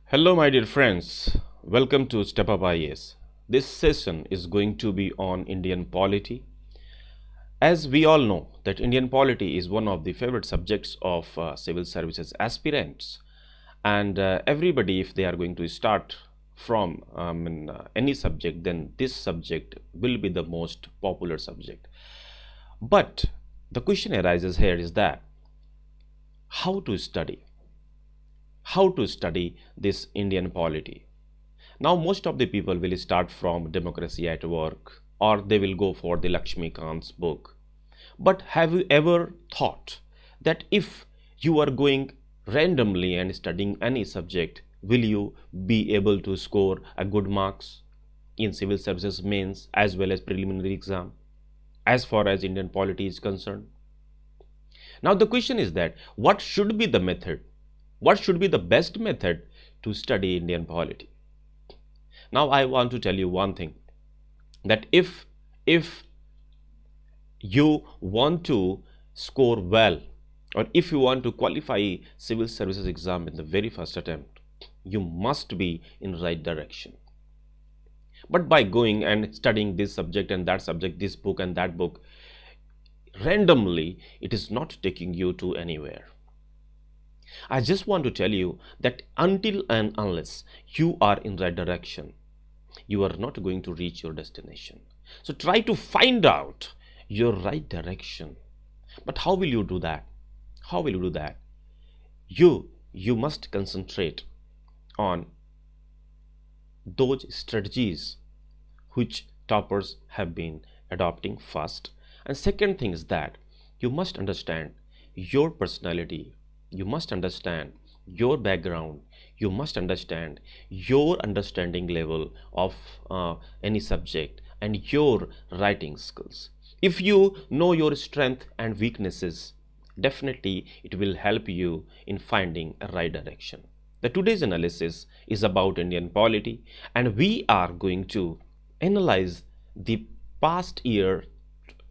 Hello my dear friends, welcome to STEPUP IAS. This session is going to be on Indian polity. As we all know that Indian polity is one of the favorite subjects of civil services aspirants, and everybody, if they are going to start from any subject, then this subject will be the most popular subject. But the question arises here is that how to study? How to study this Indian polity? Now most of the people will start from Democracy at Work, or they will go for the Lakshmikant's book. But have you ever thought that if you are going randomly and studying any subject, will you be able to score a good marks in civil services mains as well as preliminary exam as far as Indian polity is concerned? Now the question is that what should be the method? What should be the best method to study Indian polity? Now I want to tell you one thing, that if you want to score well, or if you want to qualify civil services exam in the very first attempt, you must be in the right direction. But by going and studying this subject and that subject, this book and that book, randomly, it is not taking you to anywhere. I just want to tell you that until and unless you are in the right direction, you are not going to reach your destination. So try to find out your right direction. But how will you do that? How will you do that? You must concentrate on those strategies which toppers have been adopting first. And second thing is that you must understand your personality. You must understand your background. You must understand your understanding level of any subject and your writing skills. If you know your strength and weaknesses, definitely it will help you in finding a right direction. The today's analysis is about Indian polity, and we are going to analyze the past year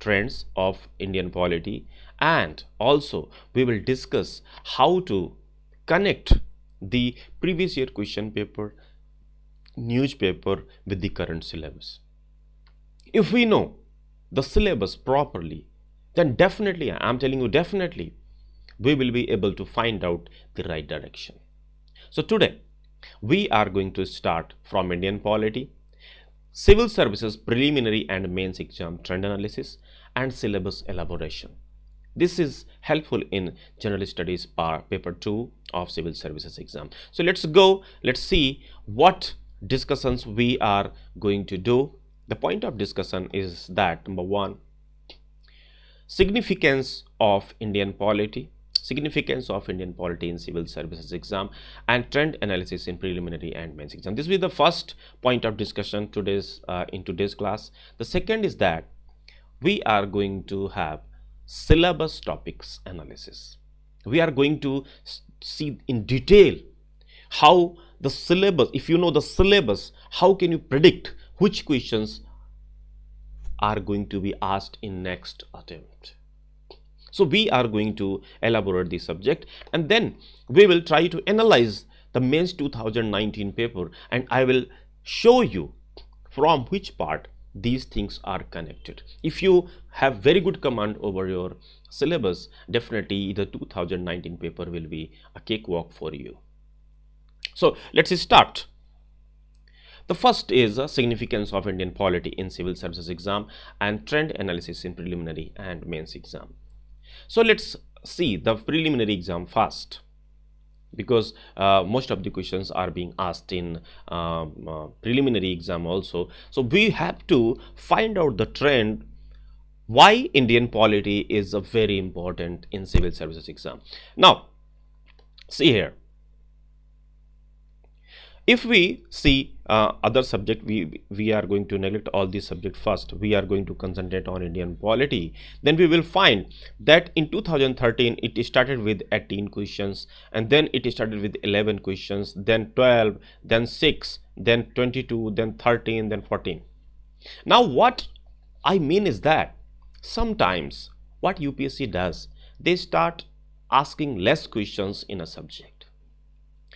trends of Indian polity, and also we will discuss how to connect the previous year question paper, newspaper with the current syllabus. If we know the syllabus properly, then definitely, I am telling you, definitely we will be able to find out the right direction. So today we are going to start from Indian polity, civil services preliminary and mains exam trend analysis, and syllabus elaboration. This is helpful in general studies paper 2 of civil services exam. So let's go, let's see what discussions we are going to do. The point of discussion is that number 1, significance of Indian polity in civil services exam, and trend analysis in preliminary and mains exam. This will be the first point of discussion in today's class. The second is that we are going to have syllabus topics analysis. We are going to see in detail how the syllabus, if you know the syllabus, how can you predict which questions are going to be asked in next attempt. So we are going to elaborate the subject, and then we will try to analyze the mains 2019 paper, and I will show you from which part these things are connected. If you have very good command over your syllabus, definitely the 2019 paper will be a cakewalk for you. So let's start. The first is significance of Indian polity in civil services exam and trend analysis in preliminary and mains exam. So let's see the preliminary exam first, because most of the questions are being asked in preliminary exam also. So we have to find out the trend, why Indian polity is very important in civil services exam. Now see here, if we see other subject, we are going to neglect all these subject first. We are going to concentrate on Indian polity. Then we will find that in 2013 it started with 18 questions, and then it started with 11 questions, then 12, then 6, then 22, then 13, then 14. Now what I mean is that sometimes what UPSC does, they start asking less questions in a subject.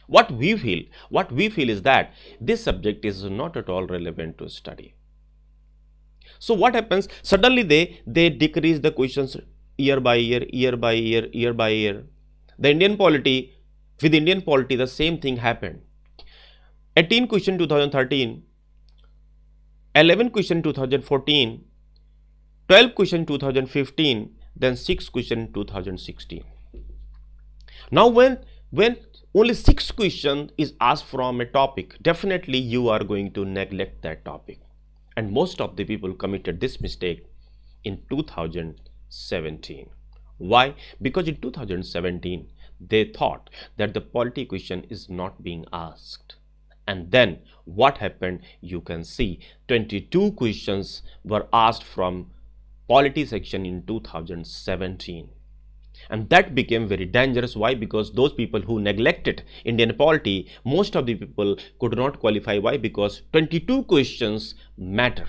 What we feel is that this subject is not at all relevant to study. So what happens? Suddenly they decrease the questions year by year, year by year, year by year. The Indian polity, with Indian polity, the same thing happened. 18 question 2013, 11 question 2014, 12 question 2015, then 6 question 2016. Now when only 6 question is asked from a topic, definitely you are going to neglect that topic. And most of the people committed this mistake in 2017. Why? Because in 2017, they thought that the polity question is not being asked. And then what happened? You can see 22 questions were asked from polity section in 2017. And that became very dangerous. Why? Because those people who neglected Indian polity, most of the people could not qualify. Why? Because 22 questions matter.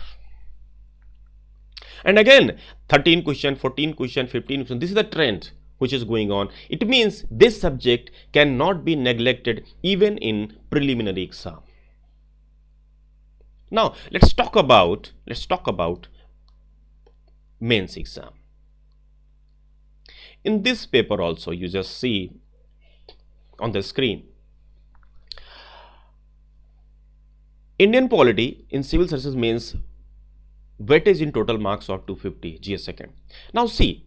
And again, 13 question, 14 question, 15 question, this is the trend which is going on. It means this subject cannot be neglected even in preliminary exam. Now, let's talk about mains exam. In this paper also, you just see on the screen, Indian polity in civil services mains weightage in total marks of 250 GS second. Now see,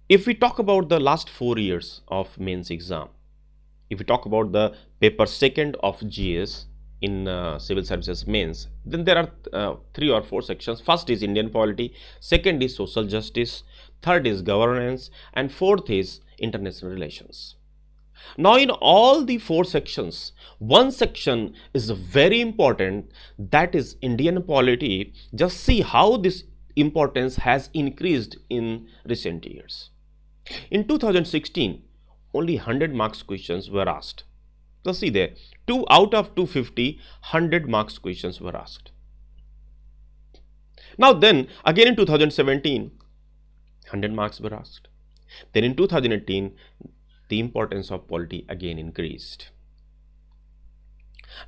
if we talk about the last 4 years of mains exam, if we talk about the paper second of GS in civil services mains, then there are 3 or 4 sections. First is Indian polity, second is social justice, third is governance, and fourth is international relations. Now in all the 4 sections, one section is very important, that is Indian polity. Just see how this importance has increased in recent years. In 2016, only 100 marks questions were asked. So see there, 2 out of 250, 100 marks questions were asked. Now then, again in 2017, 100 marks were asked. Then in 2018, the importance of polity again increased.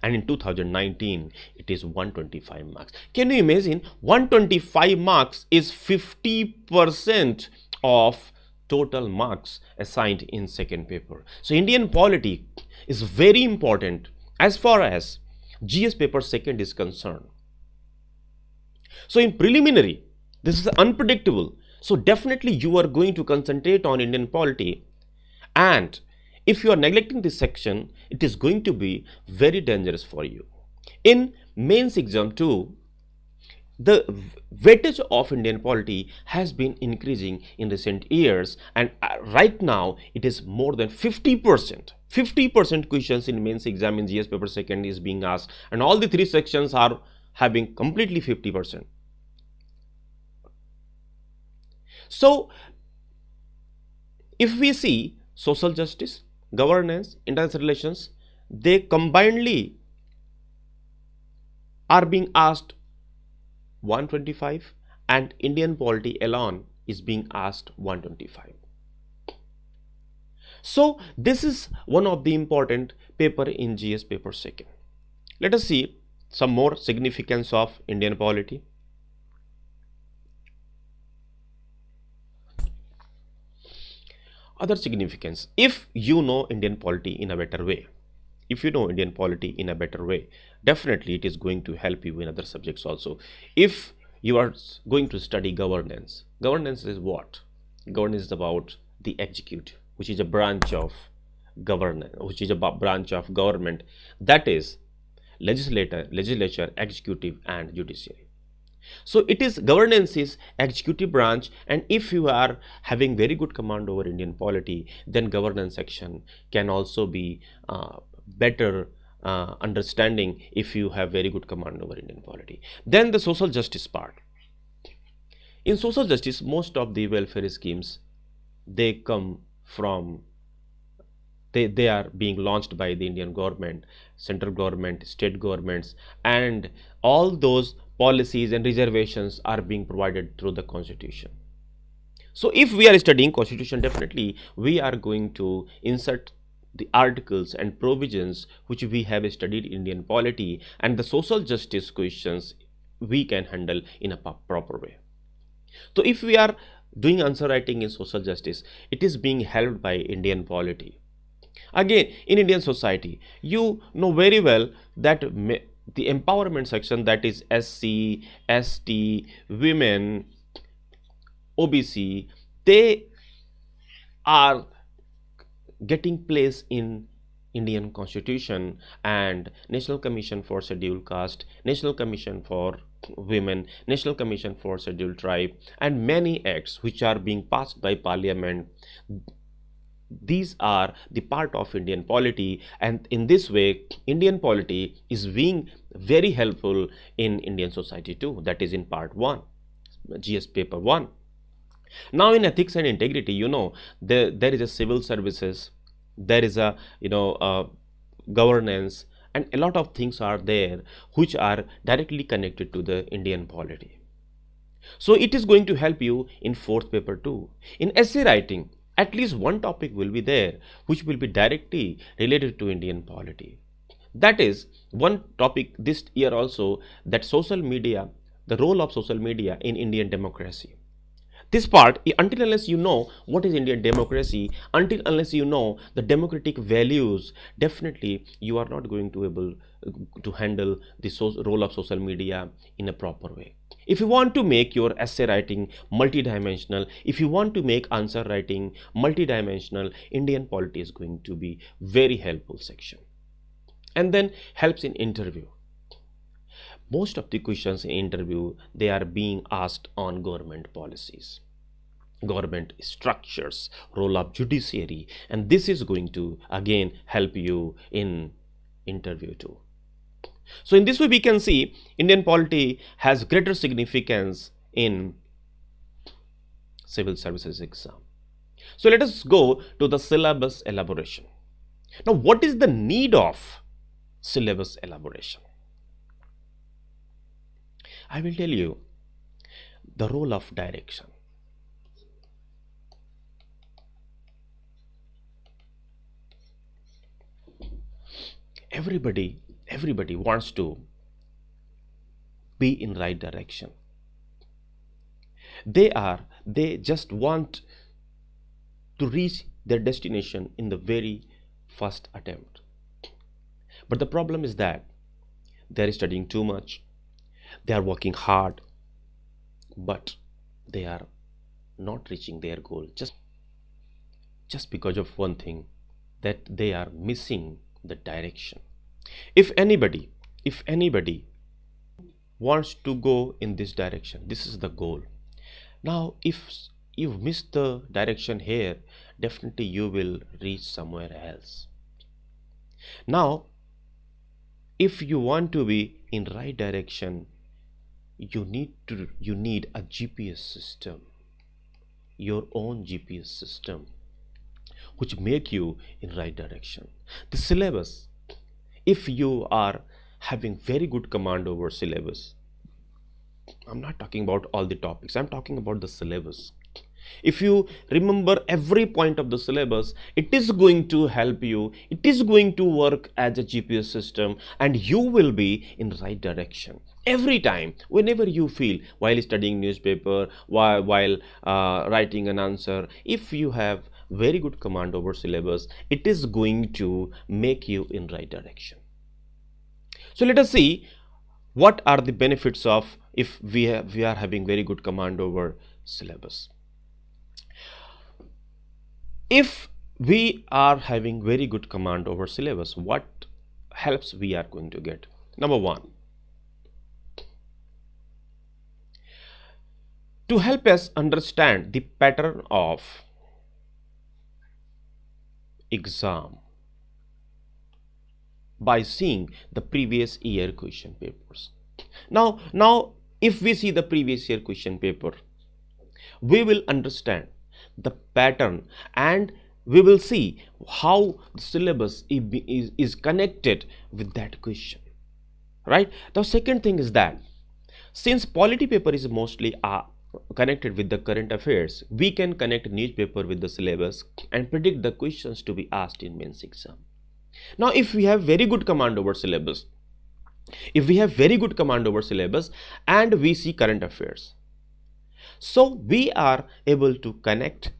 And in 2019, it is 125 marks. Can you imagine? 125 marks is 50% of total marks assigned in second paper. So Indian polity is very important as far as GS paper second is concerned. So in preliminary, this is unpredictable. So definitely you are going to concentrate on Indian polity, and if you are neglecting this section, it is going to be very dangerous for you. In mains exam too, the weightage of Indian polity has been increasing in recent years, and right now it is more than 50%. 50% questions in mains exam in GS paper second is being asked, and all the 3 sections are having completely 50%. So if we see social justice, governance, international relations, they combinedly are being asked 125, and Indian polity alone is being asked 125. So this is one of the important paper in GS paper second. Let us see some more significance of Indian polity. Other significance, if you know Indian polity in a better way, definitely it is going to help you in other subjects also. If you are going to study governance, governance is what? Governance is about the executive, which is a branch of government, that is legislature, executive, and judiciary. So it is governance is executive branch, and if you are having very good command over Indian polity, then governance section can also be better understanding if you have very good command over Indian polity. Then the social justice part. In social justice, most of the welfare schemes, they come from, they are being launched by the Indian government, central government, state governments, and all those policies and reservations are being provided through the constitution. So if we are studying constitution, definitely we are going to insert the articles and provisions which we have studied in Indian polity and the social justice questions we can handle in a proper way. So if we are doing answer writing in social justice, it is being helped by Indian polity. Again, in Indian society, you know very well that the empowerment section, that is SC, ST, women, OBC, they are getting place in Indian Constitution and National Commission for Scheduled Caste, National Commission for Women, National Commission for Scheduled Tribe, and many acts which are being passed by Parliament. These are the part of Indian polity, and in this way Indian polity is being very helpful in Indian society too. That is in part 1, GS paper 1. Now in ethics and integrity, there is a civil services, there is a governance, and a lot of things are there which are directly connected to the Indian polity. So it is going to help you in 4th paper too. In essay writing, at least one topic will be there which will be directly related to Indian polity. That is one topic this year also, that social media, the role of social media in Indian democracy. This part, until unless you know what is Indian democracy, until unless you know the democratic values, definitely you are not going to be able to handle the role of social media in a proper way. If you want to make your essay writing multidimensional, if you want to make answer writing multidimensional, Indian polity is going to be very helpful section. And then helps in interview. Most of the questions in interview, they are being asked on government policies, government structures, role of judiciary, and this is going to again help you in interview too. So in this way we can see Indian polity has greater significance in civil services exam. So let us go to the syllabus elaboration. Now what is the need of syllabus elaboration? I will tell you the role of direction. Everybody wants to be in right direction. They just want to reach their destination in the very first attempt. But the problem is that they are studying too much, they are working hard, but they are not reaching their goal just because of one thing, that they are missing the direction. If anybody wants to go in this direction, this is the goal. Now if you miss the direction here, definitely you will reach somewhere else. Now if you want to be in right direction, you need a GPS system, your own GPS system, which make you in right direction. The syllabus, if you are having very good command over syllabus, I'm not talking about all the topics, I'm talking about the syllabus. If you remember every point of the syllabus, it is going to help you, it is going to work as a GPS system, and you will be in the right direction. Every time, whenever you feel, while studying newspaper, while writing an answer, if you have very good command over syllabus, it is going to make you in right direction. So let us see what are the benefits of if we are having very good command over syllabus. If we are having very good command over syllabus, what helps we are going to get? Number one, to help us understand the pattern of exam by seeing the previous year question papers. Now if we see the previous year question paper, we will understand the pattern and we will see how the syllabus is connected with that question, right? The second thing is that since polity paper is mostly a connected with the current affairs, we can connect newspaper with the syllabus and predict the questions to be asked in mains exam. Now, if we have very good command over syllabus, and we see current affairs, so we are able to connect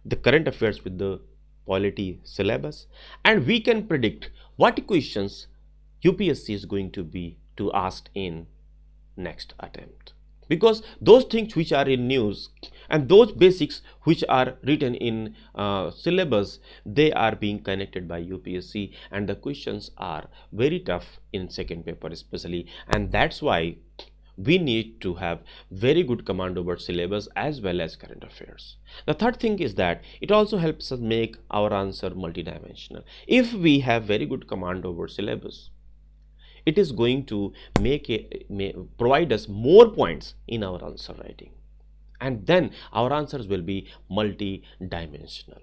the current affairs with the polity syllabus, and we can predict what questions UPSC is going to be asked in next attempt, because those things which are in news and those basics which are written in syllabus, they are being connected by UPSC, and the questions are very tough in second paper especially, and that's why we need to have very good command over syllabus as well as current affairs. The third thing is that it also helps us make our answer multidimensional. If we have very good command over syllabus, it is going to provide us more points in our answer writing, and then our answers will be multi-dimensional.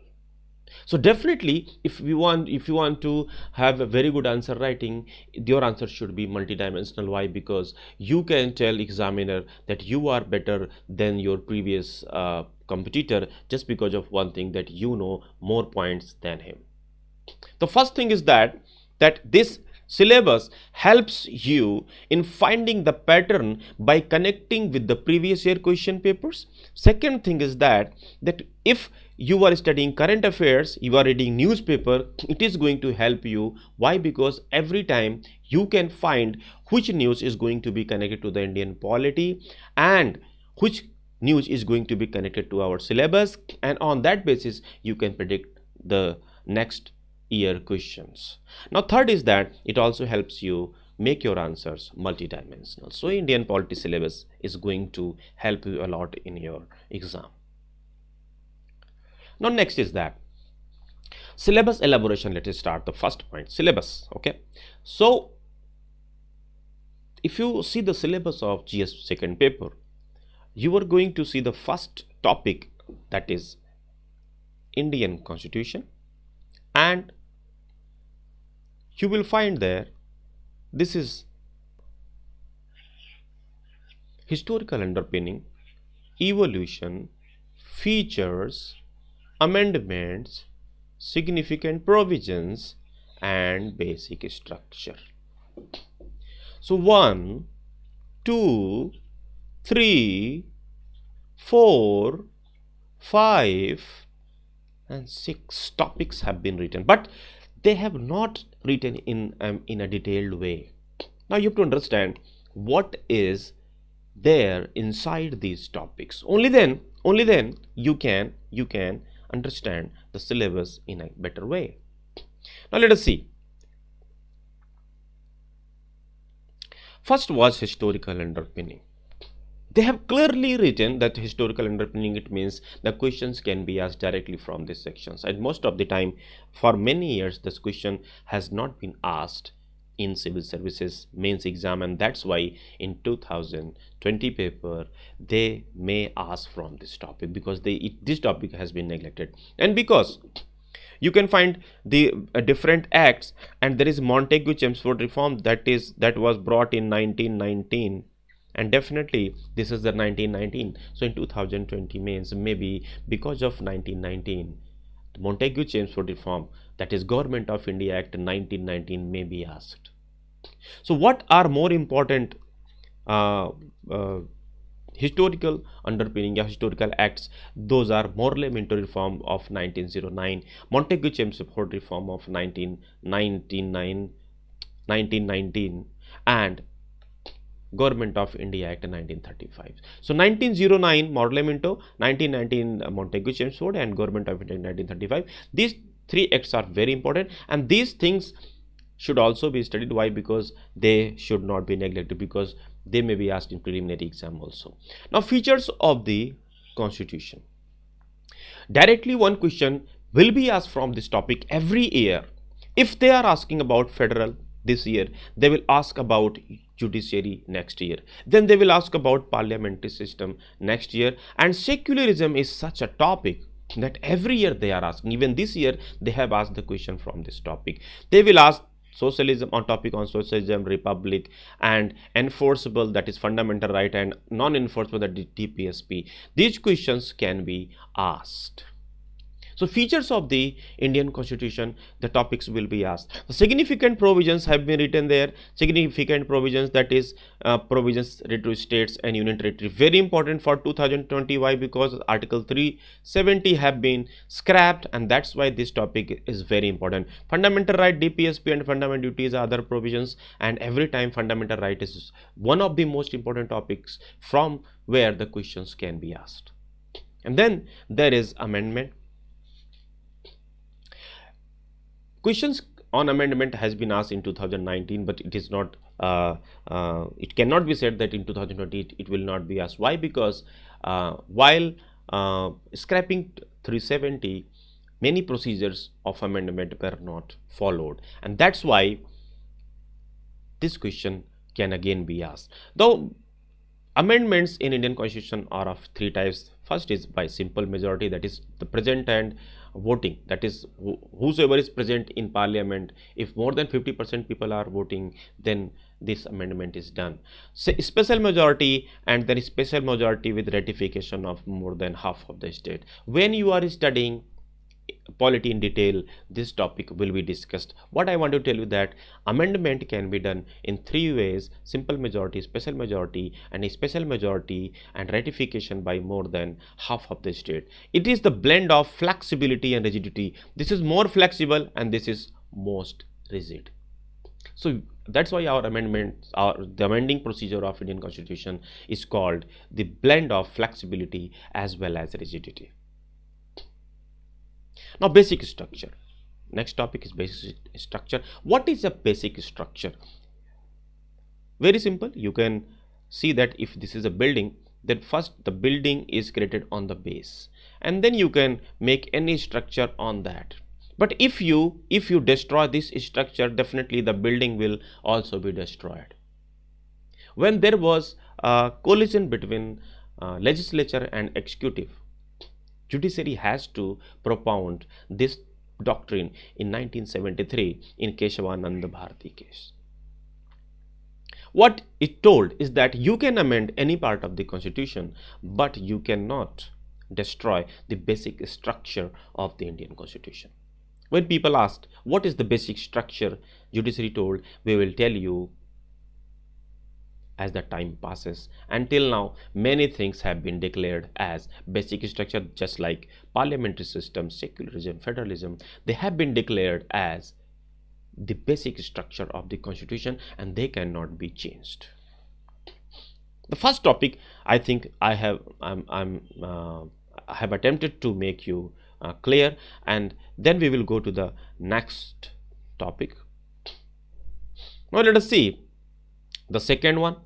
So definitely, if you want to have a very good answer writing, your answer should be multidimensional. Why? Because you can tell examiner that you are better than your previous competitor just because of one thing, that you know more points than him. The first thing is that this syllabus helps you in finding the pattern by connecting with the previous year question papers. Second thing is that if you are studying current affairs, you are reading newspaper, it is going to help you. Why? Because every time you can find which news is going to be connected to the Indian polity and which news is going to be connected to our syllabus, and on that basis you can predict the next year questions. Now, third is that it also helps you make your answers multidimensional. So Indian polity syllabus is going to help you a lot in your exam. Now, next is that syllabus elaboration. Let us start the first point, syllabus. Okay, so if you see the syllabus of GS second paper, you are going to see the first topic, that is Indian Constitution, and you will find there this is historical underpinning, evolution, features, amendments, significant provisions, and basic structure. So 1, 2, 3, 4, 5 and 6 topics have been written, but they have not written in a detailed way. Now you have to understand what is there inside these topics. Only then you can understand the syllabus in a better way. Now let us see. First was historical underpinning. They have clearly written that historical underpinning, it means the questions can be asked directly from these sections, and most of the time for many years this question has not been asked in civil services mains exam, and that's why in 2020 paper they may ask from this topic, because this topic has been neglected, and because you can find the different acts, and there is Montagu-Chelmsford reform that was brought in 1919, and definitely this is the 1919. So in 2020 mains, maybe because of 1919, Montagu-Chelmsford reform, that is Government of India Act 1919, may be asked. So what are more important historical underpinning or historical acts? Those are Morley Minto reform of 1909, Montagu-Chelmsford reform of 1919, and Government of India Act 1935. So 1909 Morley Minto, 1919 Montagu-Chelmsford, and Government of India 1935. These three acts are very important, and these things should also be studied. Why? Because they should not be neglected, because they may be asked in preliminary exam also. Now, features of the Constitution. Directly one question will be asked from this topic every year. If they are asking about federal this year, they will ask about judiciary next year, then they will ask about parliamentary system next year, and secularism is such a topic that every year they are asking. Even this year they have asked the question from this topic. They will ask socialism, on topic on socialism, republic, and enforceable, that is fundamental right, and non-enforceable, that is TPSP. These questions can be asked. So features of the Indian Constitution, the topics will be asked. The significant provisions have been written there. Significant provisions, that is provisions related to states and union territory. Very important for 2020. Why? Because Article 370 have been scrapped, and that's why this topic is very important. Fundamental right, DPSP, and fundamental duties are other provisions, and every time fundamental right is one of the most important topics from where the questions can be asked. And then there is amendment. Questions on amendment has been asked in 2019, but it is not, it cannot be said that in 2020 it will not be asked. Why? Because while scrapping 370, many procedures of amendment were not followed, and that's why this question can again be asked. Though amendments in Indian Constitution are of three types. First is by simple majority, that is the present and voting, that is whosoever is present in parliament. If more than 50% people are voting, then this amendment is done. So special majority, and there is special majority with ratification of more than half of the state. When you are studying polity in detail, this topic will be discussed. What I want to tell you that amendment can be done in three ways: simple majority, special majority, and a special majority and ratification by more than half of the state. It is the blend of flexibility and rigidity. This is more flexible and this is most rigid. So that's why our amendments, the amending procedure of Indian Constitution is called the blend of flexibility as well as rigidity. Now, basic structure. Next topic is basic structure. What is a basic structure? Very simple. You can see that if this is a building, then first the building is created on the base, and then you can make any structure on that. But if you destroy this structure, definitely the building will also be destroyed. When there was a collision between legislature and executive, judiciary has to propound this doctrine in 1973 in Keshavananda Bharati case. What it told is that you can amend any part of the constitution, but you cannot destroy the basic structure of the Indian Constitution. When people asked what is the basic structure, judiciary told, we will tell you as the time passes. Until now, many things have been declared as basic structure, just like parliamentary system, secularism, federalism. They have been declared as the basic structure of the constitution, and they cannot be changed. The first topic, I think I have attempted to make you clear, and then we will go to the next topic. Now let us see the second one.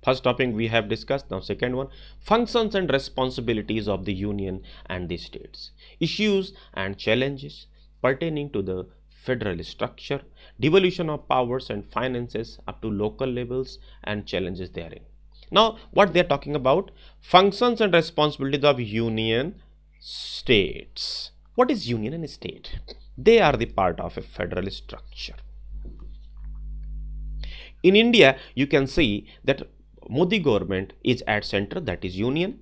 First topic we have discussed. Now second one, functions and responsibilities of the union and the states, issues and challenges pertaining to the federal structure, devolution of powers and finances up to local levels, and challenges therein. Now what they are talking about, functions and responsibilities of union states. What is union and state? They are the part of a federal structure. In India, you can see that Modi government is at center, that is union,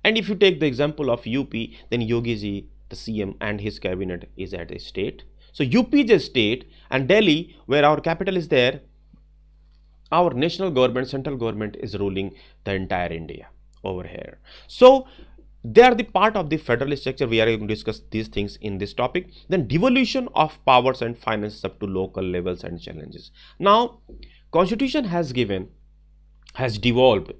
and if you take the example of UP, then Yogi ji, the CM, and his cabinet is at a state. So UP is a state, and Delhi, where our capital is there, our national government, central government is ruling the entire India over here. So they are the part of the federal structure. We are going to discuss these things in this topic. Then devolution of powers and finances up to local levels and challenges. Now Constitution has devolved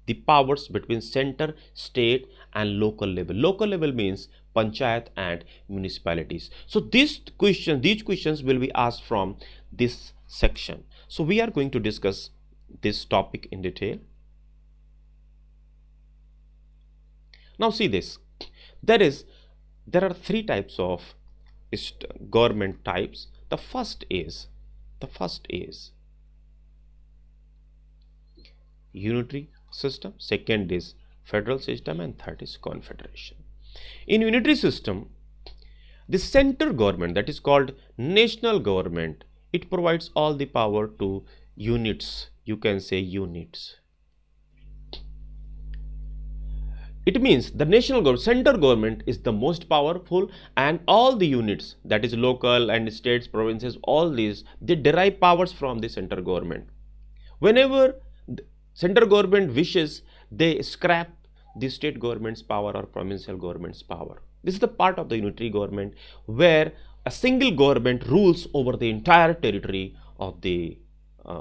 the powers between center, state, and local level. Local level means panchayat and municipalities. So these questions will be asked from this section. So we are going to discuss this topic in detail. Now see this. There are three types of government types. The first is unitary system, second is federal system, and third is confederation. In unitary system, The center government, that is called national government, it provides all the power to units, you can say units. It means the national government, center government is the most powerful, and all the units, that is local and states, provinces, all these, they derive powers from the center government. Whenever the center government wishes, they scrap the state government's power or provincial government's power. This is the part of the unitary government where a single government rules over the entire territory of the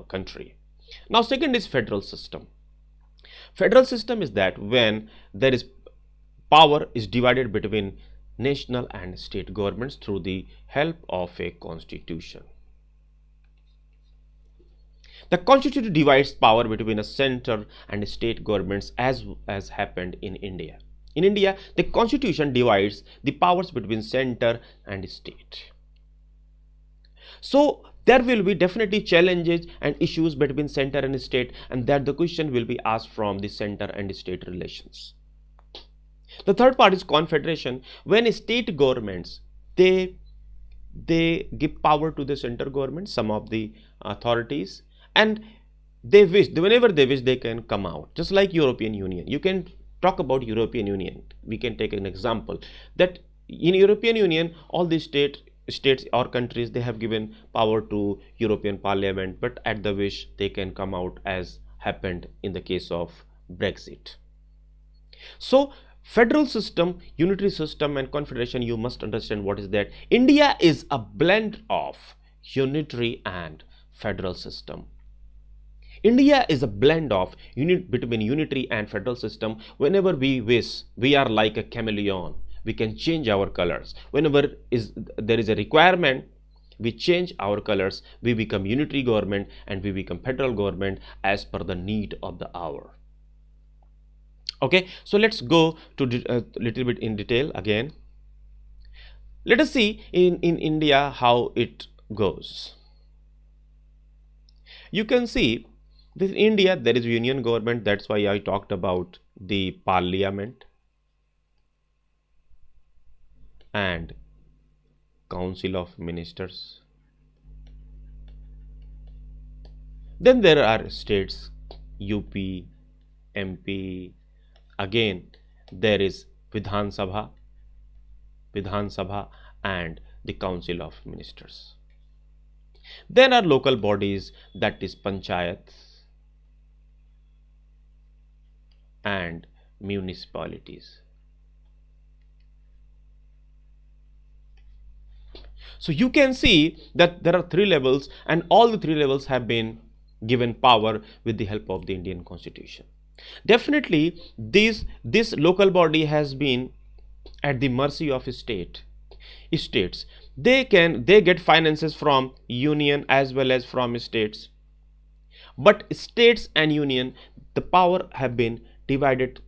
country. Now, second is federal system. Federal system is that when there is power is divided between national and state governments through the help of a constitution. The constitution divides power between a center and state governments as happened in India. In India, the constitution divides the powers between center and state. So there will be definitely challenges and issues between center and state, and that the question will be asked from the center and state relations. The third part is confederation. When state governments, they give power to the center government, some of the authorities, and they wish, whenever they wish, they can come out. Just like European Union. You can talk about European Union. We can take an example that in European Union, all the states or countries, they have given power to European Parliament, but at the wish they can come out, as happened in the case of Brexit. So federal system, unitary system and confederation, you must understand what is that. India is a blend of unitary and federal system. India is a blend of between unitary and federal system. Whenever we wish, we are like a chameleon. We can change our colors. Whenever there is a requirement, we change our colors. We become unitary government and we become federal government as per the need of the hour. Okay, so let's go to a little bit in detail again. Let us see in India how it goes. You can see this in India there is union government. That's why I talked about the parliament and council of ministers. Then there are states, UP, MP. Again, there is Vidhan Sabha and the council of ministers. Then are local bodies, that is panchayats and municipalities. So you can see that there are three levels, and all the three levels have been given power with the help of the Indian Constitution. Definitely this local body has been at the mercy of states. They get finances from union as well as from states, but states and union, the power have been divided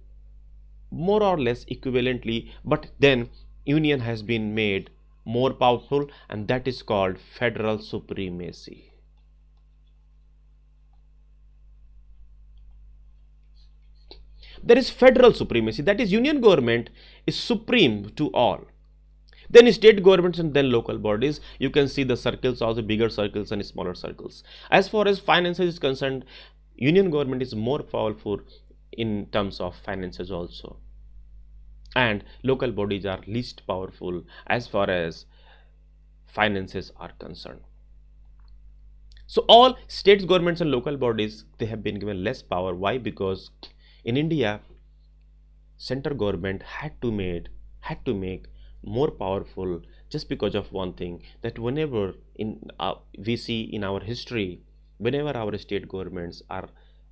more or less equivalently, but then union has been made more powerful, and that is called federal supremacy. There is federal supremacy, that is union government is supreme to all. Then state governments and then local bodies. You can see the circles, also bigger circles and smaller circles. As far as finances is concerned, union government is more powerful in terms of finances also, and local bodies are least powerful as far as finances are concerned. So all state governments and local bodies, they have been given less power. Why? Because in India, central government had to make more powerful, just because of one thing, that whenever we see in our history, whenever our state governments are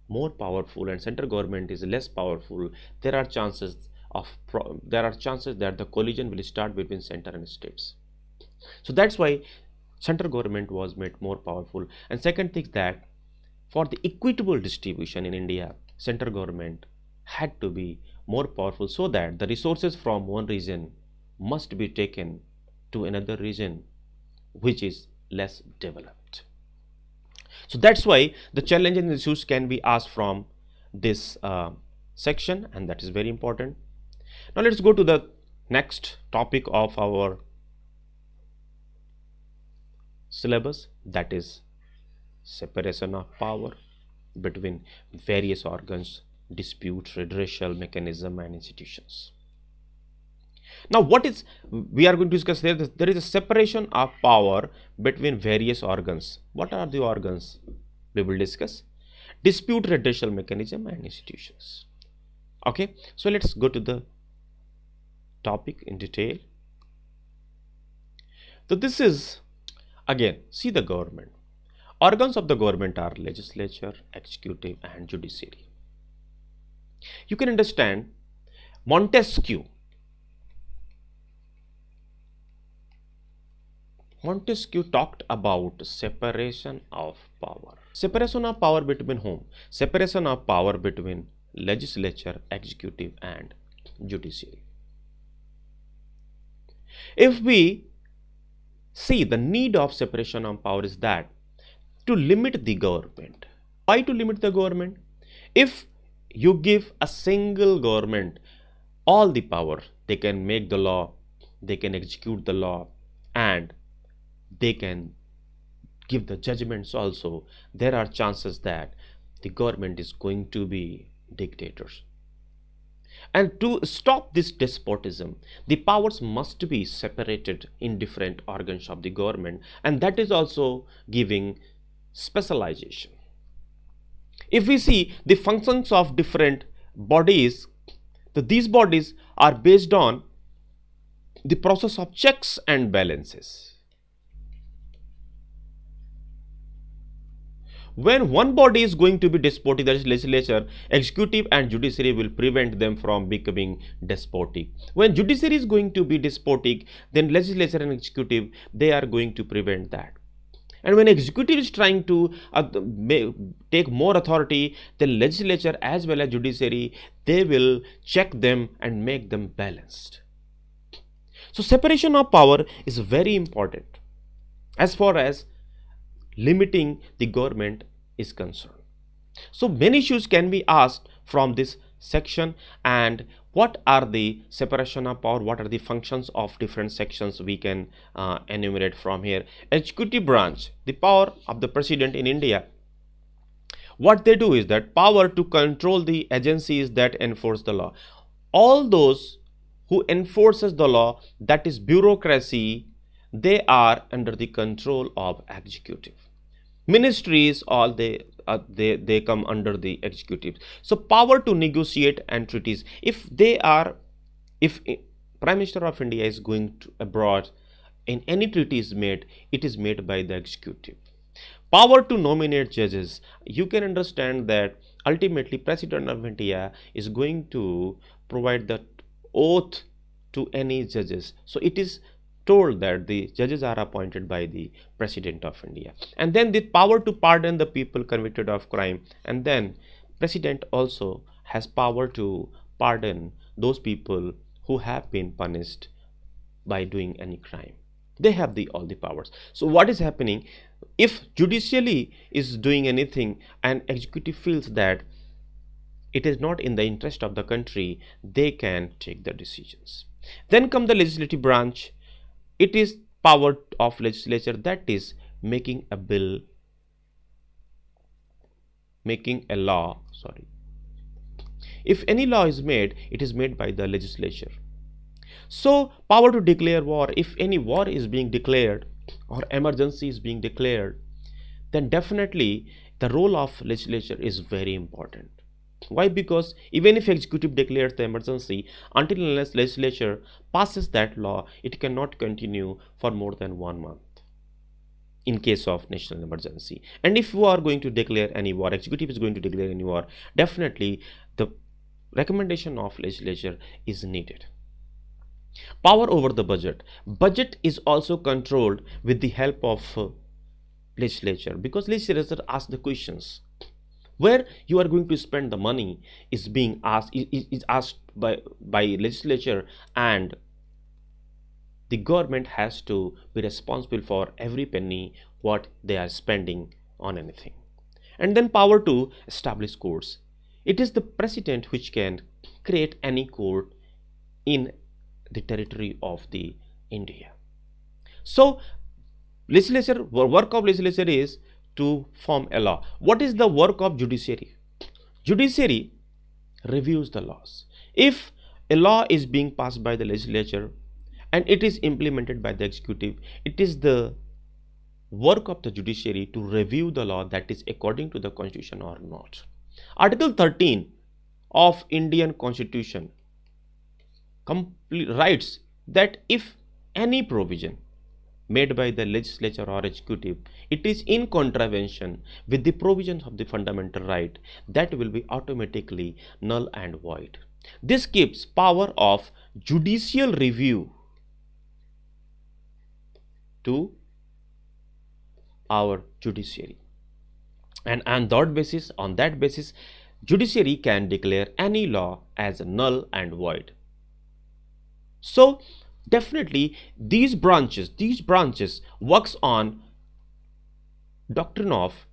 more powerful and central government is less powerful, there are chances that the collision will start between center and states. So that's why central government was made more powerful. And second thing, that for the equitable distribution in India, central government had to be more powerful, so that the resources from one region must be taken to another region which is less developed. So that's why the challenges and issues can be asked from this section, and that is very important. Now let's go to the next topic of our syllabus, that is separation of power between various organs, dispute redressal mechanism and institutions. Now what is we are going to discuss there is a separation of power between various organs. What are the organs? We will discuss dispute redressal mechanism and institutions. Okay, so let's go to the topic in detail. So this is, again, see the government. Organs of the government are legislature, executive and judiciary. You can understand Montesquieu talked about separation of power. Separation of power between whom? Separation of power between legislature, executive and judiciary. If we see, the need of separation of power is that to limit the government. Why to limit the government? If you give a single government all the power, they can make the law, they can execute the law and they can give the judgments also, there are chances that the government is going to be dictators. And to stop this despotism, the powers must be separated in different organs of the government, and that is also giving specialization. If we see the functions of different bodies, these bodies are based on the process of checks and balances. When one body is going to be despotic, that is legislature, executive and judiciary will prevent them from becoming despotic. When judiciary is going to be despotic, then legislature and executive, they are going to prevent that. And when executive is trying to take more authority, then legislature as well as judiciary, they will check them and make them balanced. So separation of power is very important as far as limiting the government is concerned. So many issues can be asked from this section, and what are the separation of power, what are the functions of different sections we can enumerate from here. Executive branch, the power of the president in India. What they do is that power to control the agencies that enforce the law. All those who enforces the law, that is bureaucracy, they are under the control of executive. Ministries, all they come under the executive. So power to negotiate and treaties. If Prime Minister of India is going to abroad and any treaty is made, it is made by the executive. Power to nominate judges. You can understand that ultimately President of India is going to provide the oath to any judges. So it is told that the judges are appointed by the President of India. And then the power to pardon the people convicted of crime. And then President also has power to pardon those people who have been punished by doing any crime. They have all the powers. So what is happening? If judicially is doing anything and executive feels that it is not in the interest of the country, they can take the decisions. Then come the legislative branch. It is power of legislature, that is making a bill, making a law, If any law is made, it is made by the legislature. So power to declare war. If any war is being declared or emergency is being declared, then definitely the role of legislature is very important. Why? Because even if executive declares the emergency, until unless legislature passes that law, it cannot continue for more than 1 month in case of national emergency. And if you are going to declare any war, executive is going to declare any war, definitely the recommendation of legislature is needed. Power over the budget. Budget is also controlled with the help of legislature, because legislature asks the questions. Where you are going to spend the money is being asked, is asked by legislature, and the government has to be responsible for every penny what they are spending on anything. And then power to establish courts. It is the president which can create any court in the territory of the India. So Legislature, work of legislature is to form a law. What is the work of judiciary? Judiciary reviews the laws. If a law is being passed by the legislature and it is implemented by the executive, it is the work of the judiciary to review the law that is according to the constitution or not. Article 13 of Indian Constitution writes that if any provision made by the legislature or executive, it is in contravention with the provisions of the fundamental right, that will be automatically null and void. This gives power of judicial review to our judiciary, and on that basis judiciary can declare any law as null and void. So definitely these branches works on doctrine of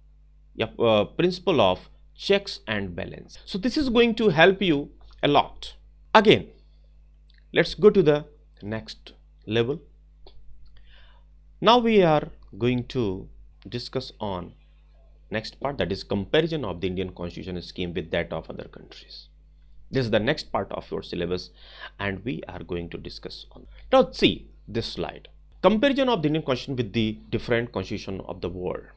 principle of checks and balance. So this is going to help you a lot. Again, let's go to the next level. Now we are going to discuss on next part, that is comparison of the Indian constitution scheme with that of other countries. This is the next part of your syllabus and we are going to discuss on. Now see this slide. Comparison of the Indian constitution with the different constitution of the world.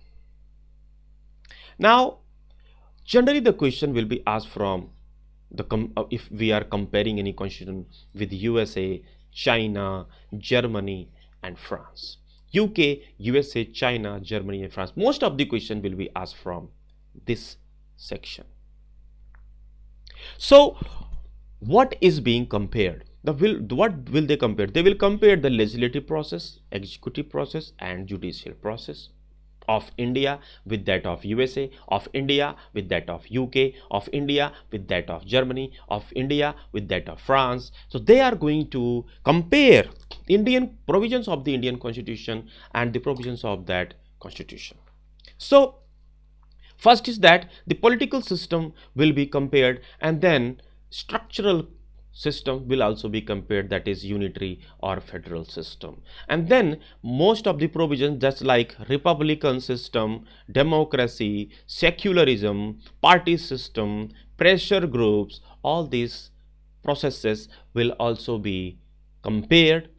Now generally the question will be asked from the if we are comparing any constitution with USA, China, Germany and France. UK, USA, China, Germany and France. Most of the question will be asked from this section. So what is being compared? What will they compare? They will compare the legislative process, executive process and judicial process of India with that of USA, of India with that of UK, of India with that of Germany, of India with that of France. So they are going to compare Indian provisions of the Indian Constitution and the provisions of that Constitution. So first is that the political system will be compared, and then structural system will also be compared, that is unitary or federal system. And then most of the provisions, just like republican system, democracy, secularism, party system, pressure groups, all these processes will also be compared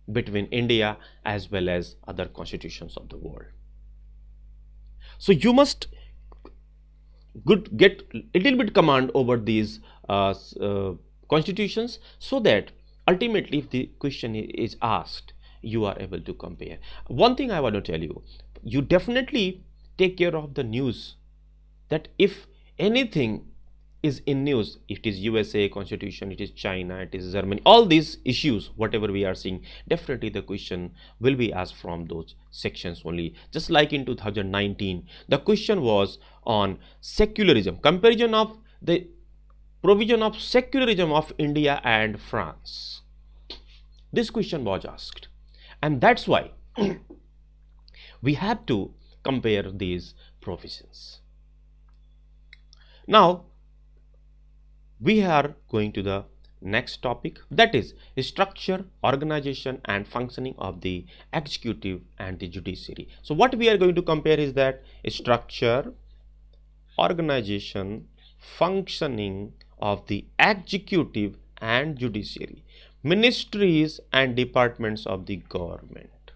between India as well as other constitutions of the world. So you must get a little bit command over these constitutions, so that ultimately if the question is asked, you are able to compare. One thing I want to tell you, you definitely take care of the news, that if anything is in news, it is USA constitution, it is China, it is Germany, all these issues whatever we are seeing, definitely the question will be asked from those sections only. Just like in 2019 the question was on secularism, comparison of the provision of secularism of India and France. This question was asked, and that's why we have to compare these provisions. Now we are going to the next topic, that is structure, organization and functioning of the executive and the judiciary. So what we are going to compare is that structure, organization, functioning of the executive and judiciary, ministries and departments of the government.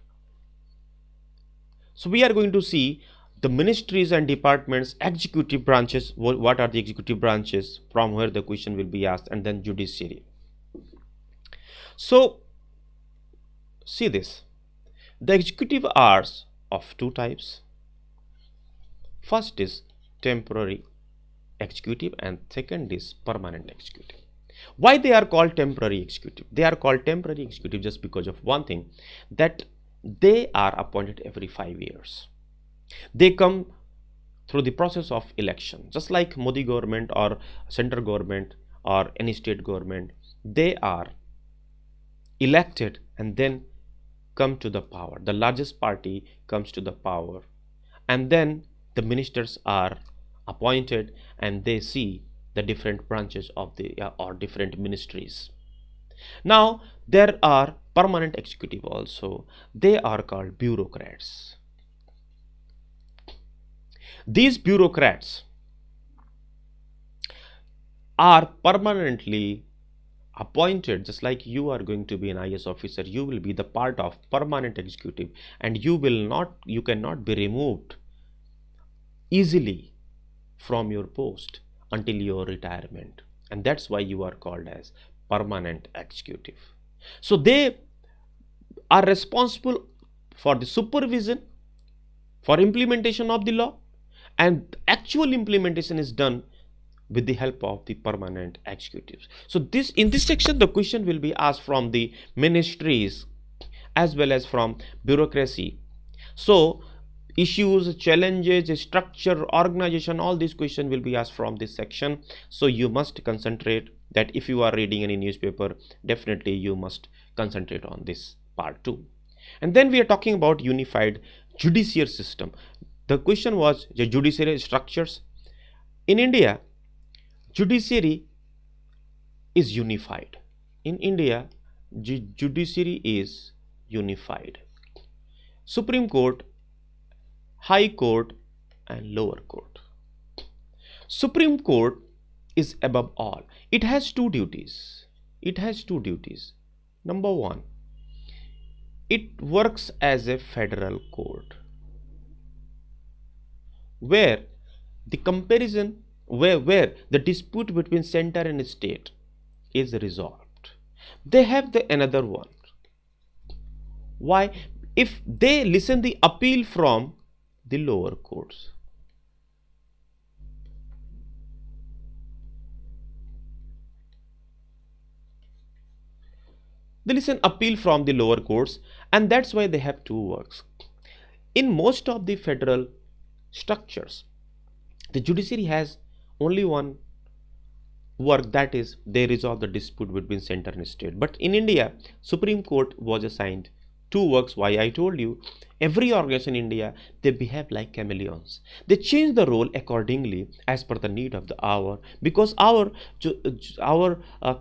So we are going to see the ministries and departments, executive branches, what are the executive branches, from where the question will be asked, and then judiciary. So see this, the executive are of two types. First is temporary executive and second is permanent executive. Why they are called temporary executive? They are called temporary executive just because of one thing, that they are appointed every 5 years. They come through the process of election, just like Modi government or central government or any state government. They are elected and then come to the power. The largest party comes to the power, and then the ministers are appointed and they see the different branches of the or different ministries. Now there are permanent executive also, they are called bureaucrats. These bureaucrats are permanently appointed, just like you are going to be an IAS officer, you will be the part of permanent executive, and you cannot be removed easily from your post until your retirement, and that's why you are called as permanent executive. So they are responsible for the supervision, for implementation of the law, and actual implementation is done with the help of the permanent executives. So in this section the question will be asked from the ministries as well as from bureaucracy. So issues, challenges, structure, organization, all these questions will be asked from this section. So you must concentrate that if you are reading any newspaper, definitely you must concentrate on this part too. And then we are talking about unified judiciary system. The question was the judiciary structures. In India, judiciary is unified. In India, judiciary is unified. Supreme Court, High Court and Lower Court. Supreme Court is above all. It has two duties. Number one, it works as a federal court where the comparison, where the dispute between center and state is resolved. They have another one. Why? If they listen the appeal from the lower courts, and that's why they have two works. In most of the federal structures, the judiciary has only one work, that is they resolve the dispute between center and state. But in India, Supreme Court was assigned two works. Why? I told you, every organization in India, they behave like chameleons. They change the role accordingly as per the need of the hour, because our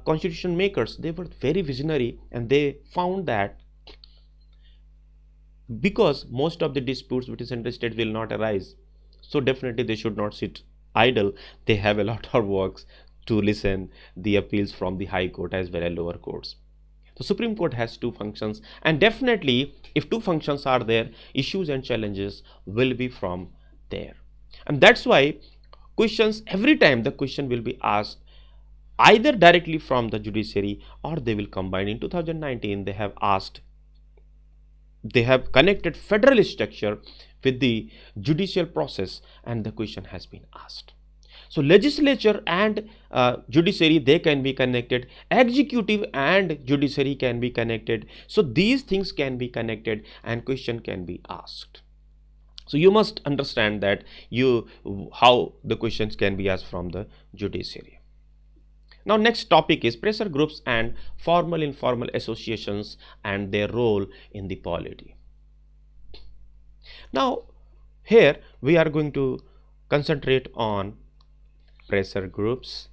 constitution makers, they were very visionary, and they found that because most of the disputes between center and state will not arise, so definitely they should not sit idle. They have a lot of works to listen the appeals from the High Court as well as lower courts. The Supreme Court has two functions, and definitely if two functions are there, issues and challenges will be from there. And that's why questions, every time the question will be asked either directly from the judiciary or they will combine. In 2019 they have connected federal structure with the judicial process, and the question has been asked. So legislature and judiciary, they can be connected. Executive and judiciary can be connected. So these things can be connected and question can be asked. So you must understand that how the questions can be asked from the judiciary. Now next topic is pressure groups and formal informal associations and their role in the polity. Now here we are going to concentrate on pressure groups,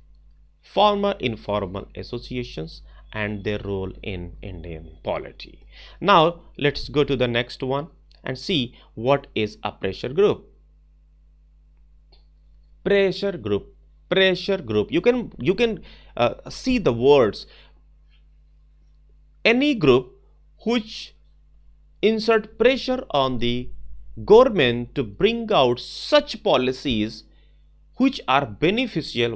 formal informal associations and their role in Indian polity. Now let's go to the next one and see what is a pressure group. Pressure group. You can see the words. Any group which insert pressure on the government to bring out such policies which are beneficial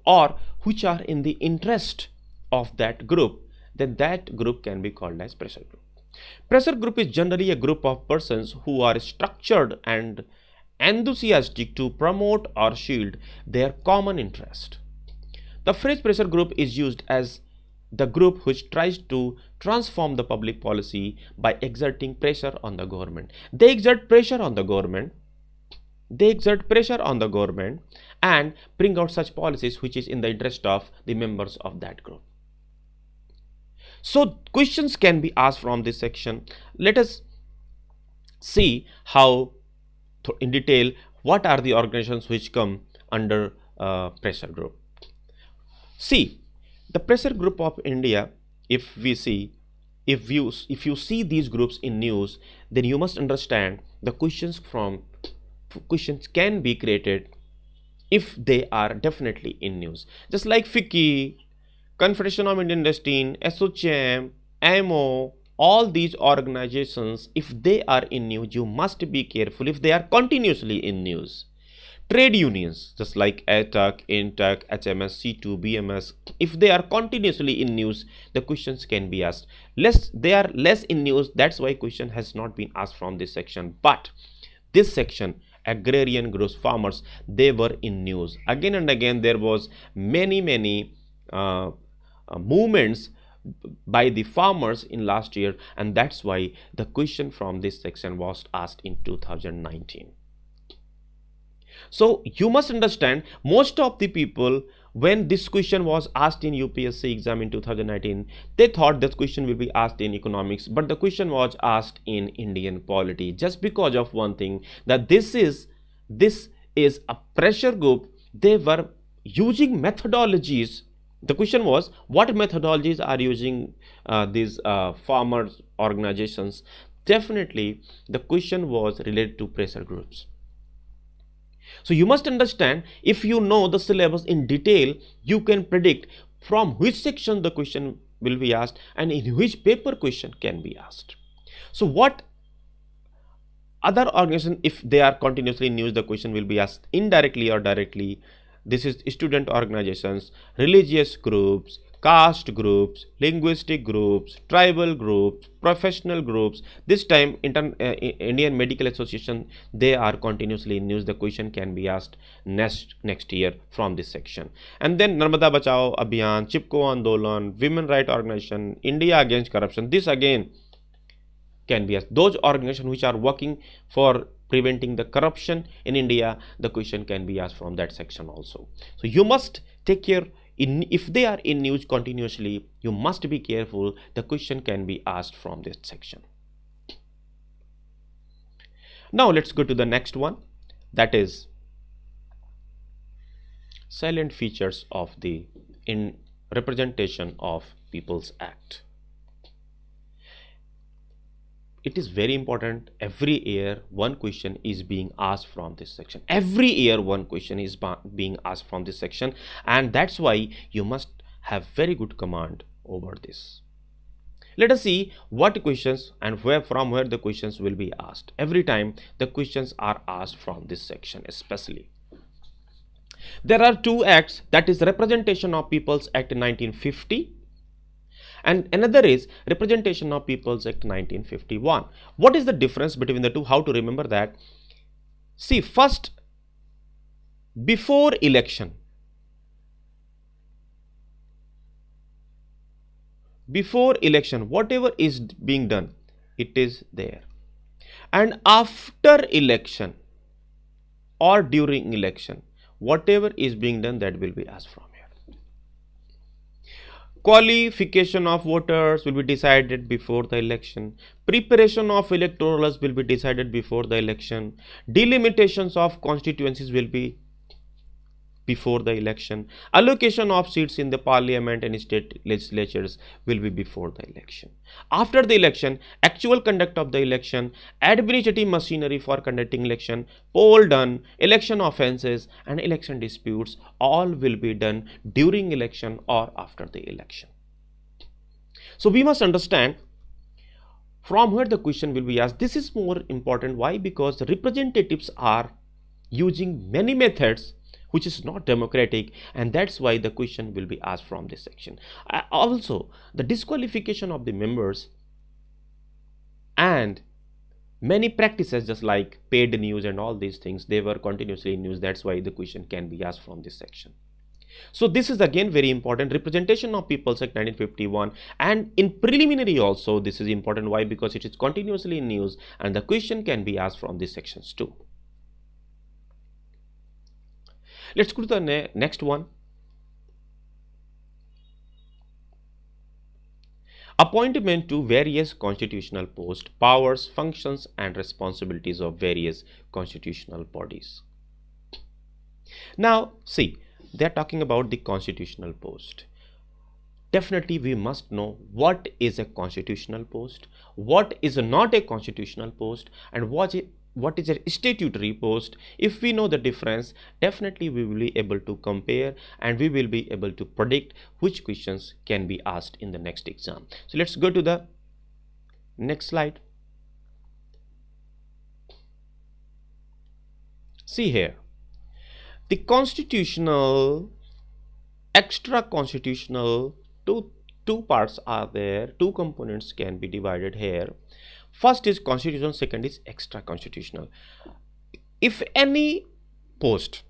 or which are in the interest of that group, then that group can be called as pressure group. Pressure group is generally a group of persons who are structured and enthusiastic to promote or shield their common interest. The phrase pressure group is used as the group which tries to transform the public policy by exerting pressure on the government. They exert pressure on the government and bring out such policies which is in the interest of the members of that group. So questions can be asked from this section. Let us see how in detail what are the organizations which come under pressure group. See, the pressure group of India, if we see, if you see these groups in news, then you must understand the questions can be created if they are definitely in news. Just like FICCI, Confederation of Indian Industry, SOCHM, AMO, all these organizations, if they are in news, you must be careful if they are continuously in news. Trade unions, just like ATAC, INTAC, HMS, C2, BMS, if they are continuously in news, the questions can be asked. They are less in news, that's why question has not been asked from this section. But this section, agrarian groups, farmers, they were in news. Again and again, there was many movements by the farmers in last year, and that's why the question from this section was asked in 2019. So you must understand, most of the people, when this question was asked in UPSC exam in 2019, they thought this question will be asked in economics, but the question was asked in Indian polity, just because of one thing, that this is a pressure group. They were using methodologies. The question was, what methodologies are using these farmers organizations? Definitely the question was related to pressure groups. So you must understand, if you know the syllabus in detail, you can predict from which section the question will be asked and in which paper question can be asked. So what other organization, if they are continuously in news, the question will be asked indirectly or directly. This is student organizations, religious groups, caste groups, linguistic groups, tribal groups, professional groups. This time Indian Medical Association, they are continuously in news. The question can be asked next year from this section. And then Narmada Bachao Abhiyan, Chipko Andolan, Women Right Organization, India Against Corruption, this again can be asked. Those organizations which are working for preventing the corruption in India, the question can be asked from that section also. So you must take care. If they are in news continuously, you must be careful. The question can be asked from this section. Now let's go to the next one, that is salient features of the Representation of People's Act. It is very important. Every year one question is being asked from this section. Every year one question is being asked from this section, and that's why you must have very good command over this. Let us see what questions and from where the questions will be asked. Every time the questions are asked from this section. Especially there are two acts, that is Representation of People's Act 1950 and another is Representation of People's Act 1951. What is the difference between the two? How to remember that? See, first, before election, whatever is being done, it is there. And after election or during election, whatever is being done, that will be asked from here. Qualification of voters will be decided before the election. Preparation of electorals will be decided before the election. Delimitations of constituencies will be before the election. Allocation of seats in the parliament and state legislatures will be before the election. After the election, actual conduct of the election, administrative machinery for conducting election, poll done, election offences and election disputes, all will be done during election or after the election. So we must understand from where the question will be asked. This is more important. Why? Because the representatives are using many methods which is not democratic, and that's why the question will be asked from this section. Also, the disqualification of the members and many practices, just like paid news and all these things, they were continuously in news. That's why the question can be asked from this section. So this is again very important. Representation of People's Act 1951, and in preliminary also this is important. Why? Because it is continuously in news and the question can be asked from these sections too. Let's go to the next one. Appointment to various constitutional posts, powers, functions and responsibilities of various constitutional bodies. Now see, they are talking about the constitutional post. definitely we must know what is a constitutional post, what is not a constitutional post, and what is a statutory post. If we know the difference, definitely we will be able to compare and we will be able to predict which questions can be asked in the next exam. So let's go to the next slide. See here, the constitutional, extra constitutional, two parts are there, two components can be divided here. First is constitutional, second is extra constitutional. If any post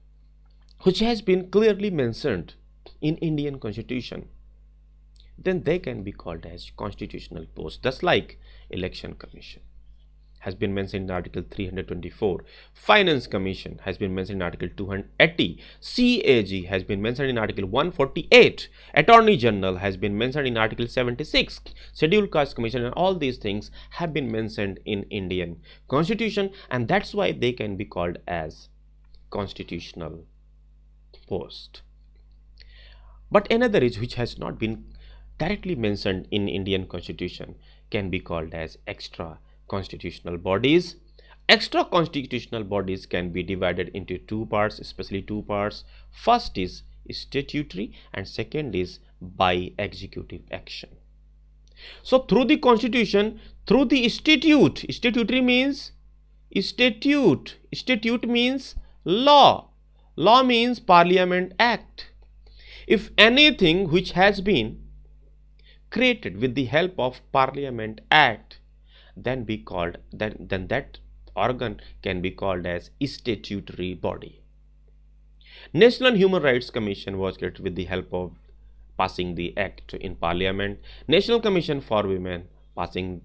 which has been clearly mentioned in Indian Constitution, then they can be called as constitutional post. Just like Election Commission has been mentioned in Article 324, Finance Commission has been mentioned in Article 280, CAG has been mentioned in Article 148, Attorney General has been mentioned in Article 76, Scheduled Caste Commission, and all these things have been mentioned in Indian Constitution, and that's why they can be called as constitutional post. But another is which has not been directly mentioned in Indian Constitution can be called as extra constitutional bodies. Extra constitutional bodies can be divided into two parts, especially two parts. First is statutory and second is by executive action. So through the constitution, through the statutory means statute means law means Parliament Act. If anything which has been created with the help of Parliament Act, then that organ can be called as statutory body. National Human Rights Commission was created with the help of passing the act in Parliament. National Commission for Women passing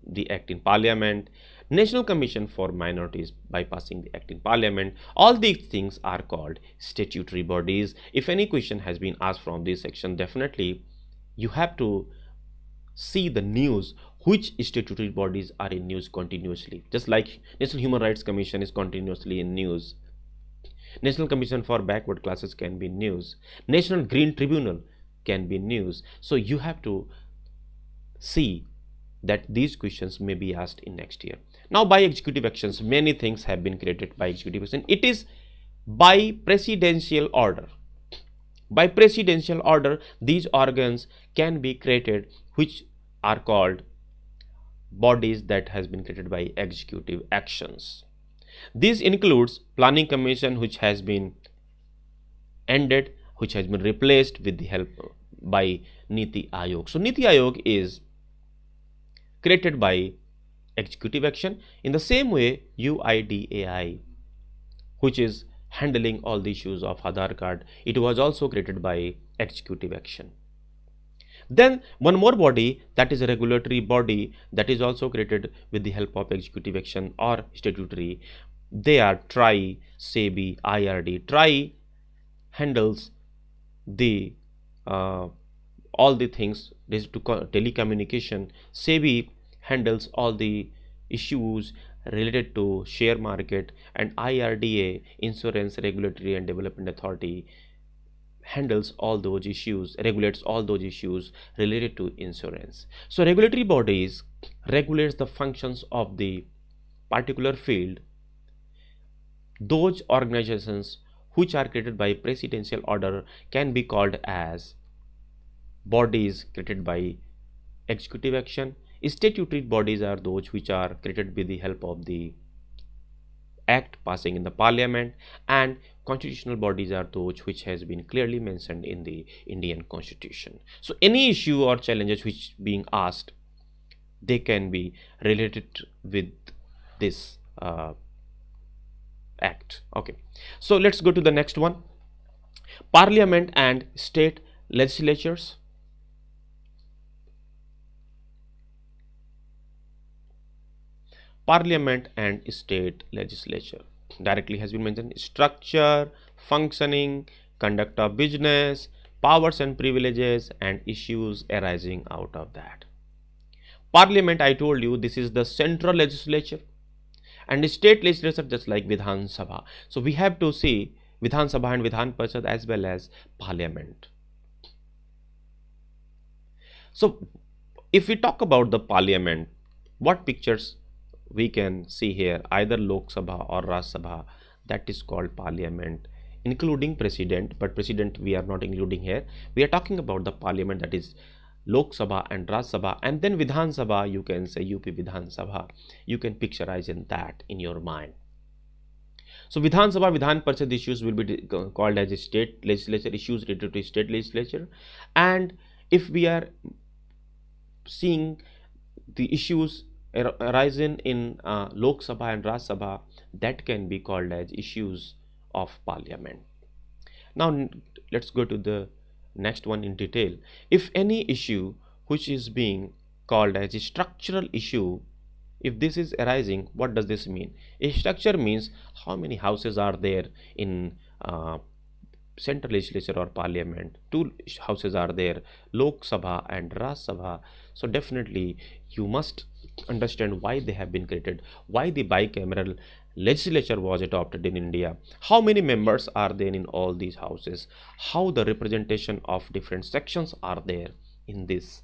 the act in Parliament. National Commission for Minorities by passing the act in Parliament. All these things are called statutory bodies. If any question has been asked from this section, definitely you have to see the news which statutory bodies are in news continuously. Just like National Human Rights Commission is continuously in news. National Commission for Backward Classes can be news. National Green Tribunal can be news. So you have to see that these questions may be asked in next year. Now by executive actions, many things have been created by executive action. It is by presidential order. By presidential order, these organs can be created which are called bodies that has been created by executive actions. This includes Planning Commission, which has been ended, which has been replaced with the help by Niti Aayog. So Niti Aayog is created by executive action. In the same way, UIDAI, which is handling all the issues of Aadhaar card, it was also created by executive action. Then one more body, that is a regulatory body, that is also created with the help of executive action or statutory. They are TRAI, SEBI, IRD. TRAI handles the all the things related to telecommunication. SEBI handles all the issues related to share market, and IRDA, Insurance Regulatory and Development Authority, handles all those issues, regulates all those issues related to insurance. So regulatory bodies regulates the functions of the particular field. Those organizations which are created by presidential order can be called as bodies created by executive action. Statutory bodies are those which are created with the help of the act passing in the Parliament, and constitutional bodies are those which has been clearly mentioned in the Indian Constitution. So any issue or challenges which being asked, they can be related with this act. Okay, so let's go to the next one. Parliament and state legislatures. Parliament and state legislature directly has been mentioned. Structure, functioning, conduct of business, powers and privileges, and issues arising out of that. Parliament, I told you, this is the central legislature, and state legislature just like Vidhan Sabha. So we have to see Vidhan Sabha and Vidhan Parishad as well as Parliament. So if we talk about the parliament, what pictures we can see here? Either Lok Sabha or Raj Sabha, that is called parliament, including president, but president we are not including here. We are talking about the parliament, that is Lok Sabha and Raj Sabha, and then Vidhan Sabha, you can say UP Vidhan Sabha. You can picturize in that in your mind. So Vidhan Sabha, Vidhan Parishad issues will be called as a state legislature, issues related to state legislature. And if we are seeing the issues arisen in Lok Sabha and Raj Sabha, that can be called as issues of parliament. Now let's go to the next one in detail. If any issue which is being called as a structural issue, if this is arising, what does this mean? A structure means how many houses are there in central legislature or parliament. Two houses are there, Lok Sabha and Raj Sabha. So definitely you must understand why they have been created, why the bicameral legislature was adopted in India, how many members are there in all these houses, how the representation of different sections are there in this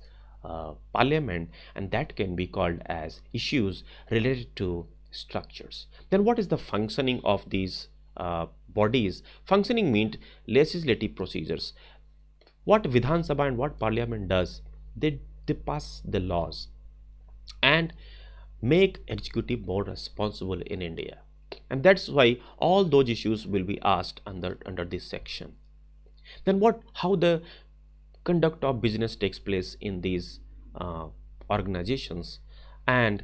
parliament, and that can be called as issues related to structures. Then what is the functioning of these bodies? Functioning means legislative procedures. What Vidhan Sabha and what parliament does, they pass the laws and make executive more responsible in India, and that's why all those issues will be asked under this section. Then how the conduct of business takes place in these organizations, and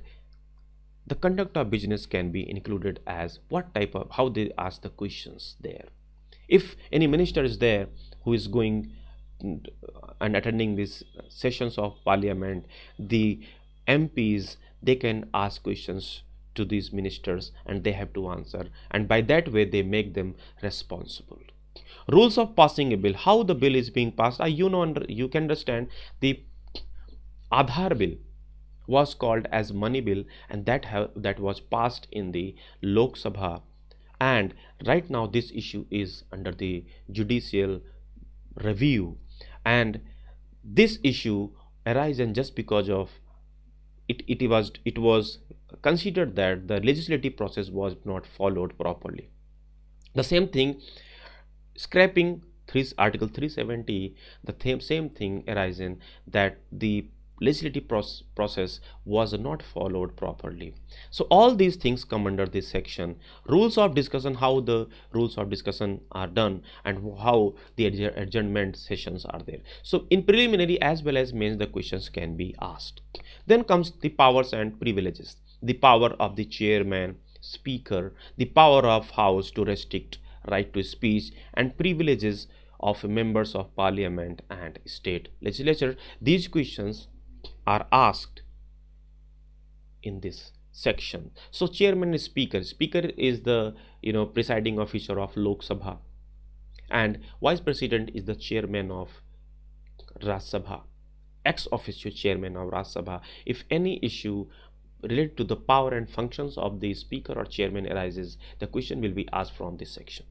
the conduct of business can be included as what type of, how they ask the questions there. If any minister is there who is going and attending these sessions of parliament, the MPs, they can ask questions to these ministers and they have to answer, and by that way they make them responsible. Rules of passing a bill, how the bill is being passed. You can understand the Aadhaar bill was called as money bill, and that was passed in the Lok Sabha, and right now this issue is under the judicial review, and this issue arises just because of it was considered that the legislative process was not followed properly. The same thing, scrapping Article 370, the same thing arises that the legislative process was not followed properly. So all these things come under this section. Rules of discussion, how the rules of discussion are done and how the adjournment sessions are there. So in preliminary as well as mains, the questions can be asked. Then comes the powers and privileges. The power of the chairman, speaker, the power of house to restrict right to speech, and privileges of members of parliament and state legislature. These questions are asked in this section. So chairman is speaker. Speaker is the presiding officer of Lok Sabha, and vice president is the chairman of Raj Sabha, ex officio chairman of Raj Sabha. If any issue related to the power and functions of the speaker or chairman arises, the question will be asked from this section.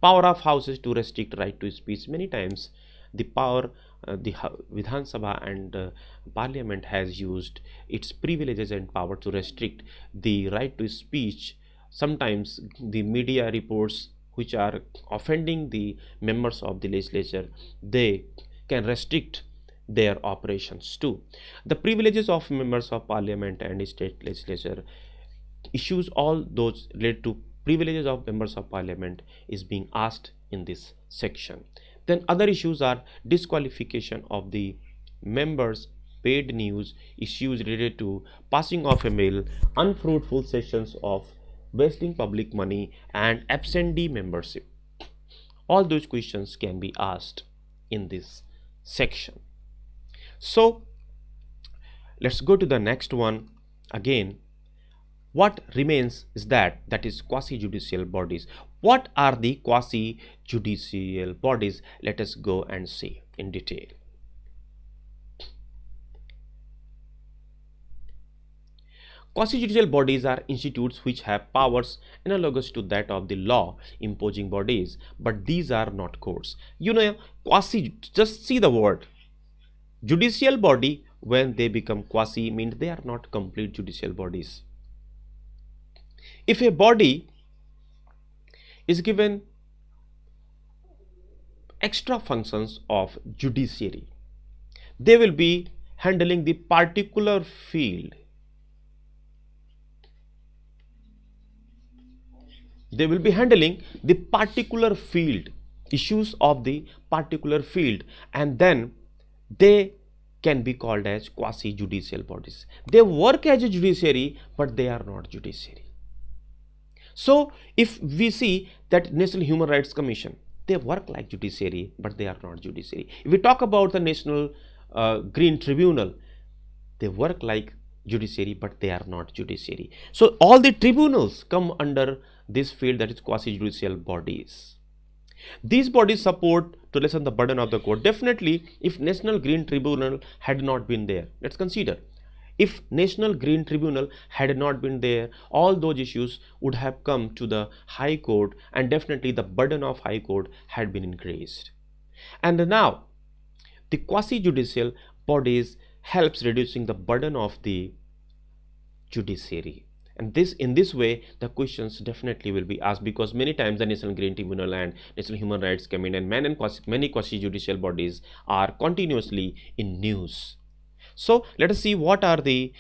Power of houses to restrict right to speech. Many times the power, the Vidhan Sabha and parliament has used its privileges and power to restrict the right to speech. Sometimes the media reports which are offending the members of the legislature, they can restrict their operations too. The privileges of members of parliament and state legislature, issues all those related to privileges of members of parliament is being asked in this section. Then other issues are disqualification of the members, paid news, issues related to passing of a bill, unfruitful sessions of wasting public money, and absentee membership. All those questions can be asked in this section. So let's go to the next one. Again, what remains is that is quasi-judicial bodies. What are the quasi-judicial bodies? Let us go and see in detail. Quasi-judicial bodies are institutes which have powers analogous to that of the law imposing bodies, but these are not courts. Quasi, just see the word. Judicial body, when they become quasi, means they are not complete judicial bodies. If a body is given extra functions of judiciary, they will be handling the particular field. They will be handling the particular field, issues of the particular field, and then they can be called as quasi judicial bodies. They work as a judiciary, but they are not judiciary. So if we see that National Human Rights Commission, they work like judiciary, but they are not judiciary. If we talk about the National Green Tribunal, they work like judiciary, but they are not judiciary. So all the tribunals come under this field, that is quasi judicial bodies. These bodies support to lessen the burden of the court. Definitely, if National Green Tribunal had not been there, let's consider, if National Green Tribunal had not been there, all those issues would have come to the High Court, and definitely the burden of High Court had been increased. And now the quasi judicial bodies helps reducing the burden of the judiciary. And in this way the questions definitely will be asked, because many times the National Green Tribunal and National Human Rights Commission and many quasi judicial bodies are continuously in news. So let us see what are the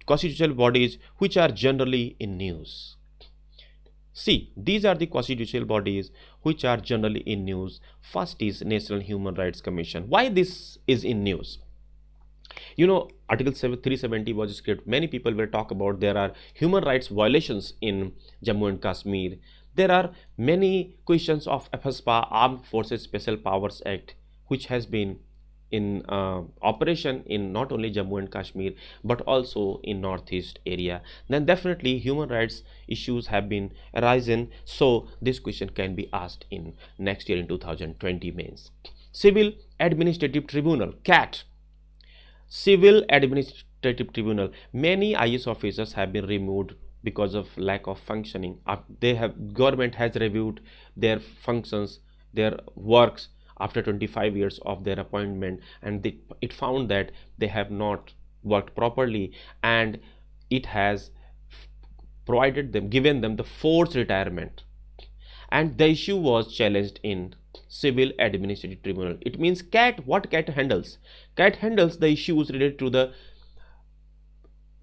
quasi judicial bodies which are generally in news. See, these are the quasi judicial bodies which are generally in news. First is National Human Rights Commission. Why this is in news? You know, Article 370 was script. Many people will talk about there are human rights violations in Jammu and Kashmir. There are many questions of FSPA, Armed Forces Special Powers Act, which has been in operation in not only Jammu and Kashmir but also in northeast area. Then definitely human rights issues have been arisen. So this question can be asked in next year in 2020 mains. Civil Administrative Tribunal, CAT. Civil Administrative Tribunal. Many IAS officers have been removed because of lack of functioning. Government has reviewed their functions, their works after 25 years of their appointment, and it found that they have not worked properly, and it has given them the forced retirement, and the issue was challenged in Civil Administrative Tribunal. It means CAT, what CAT handles? CAT handles the issues related to the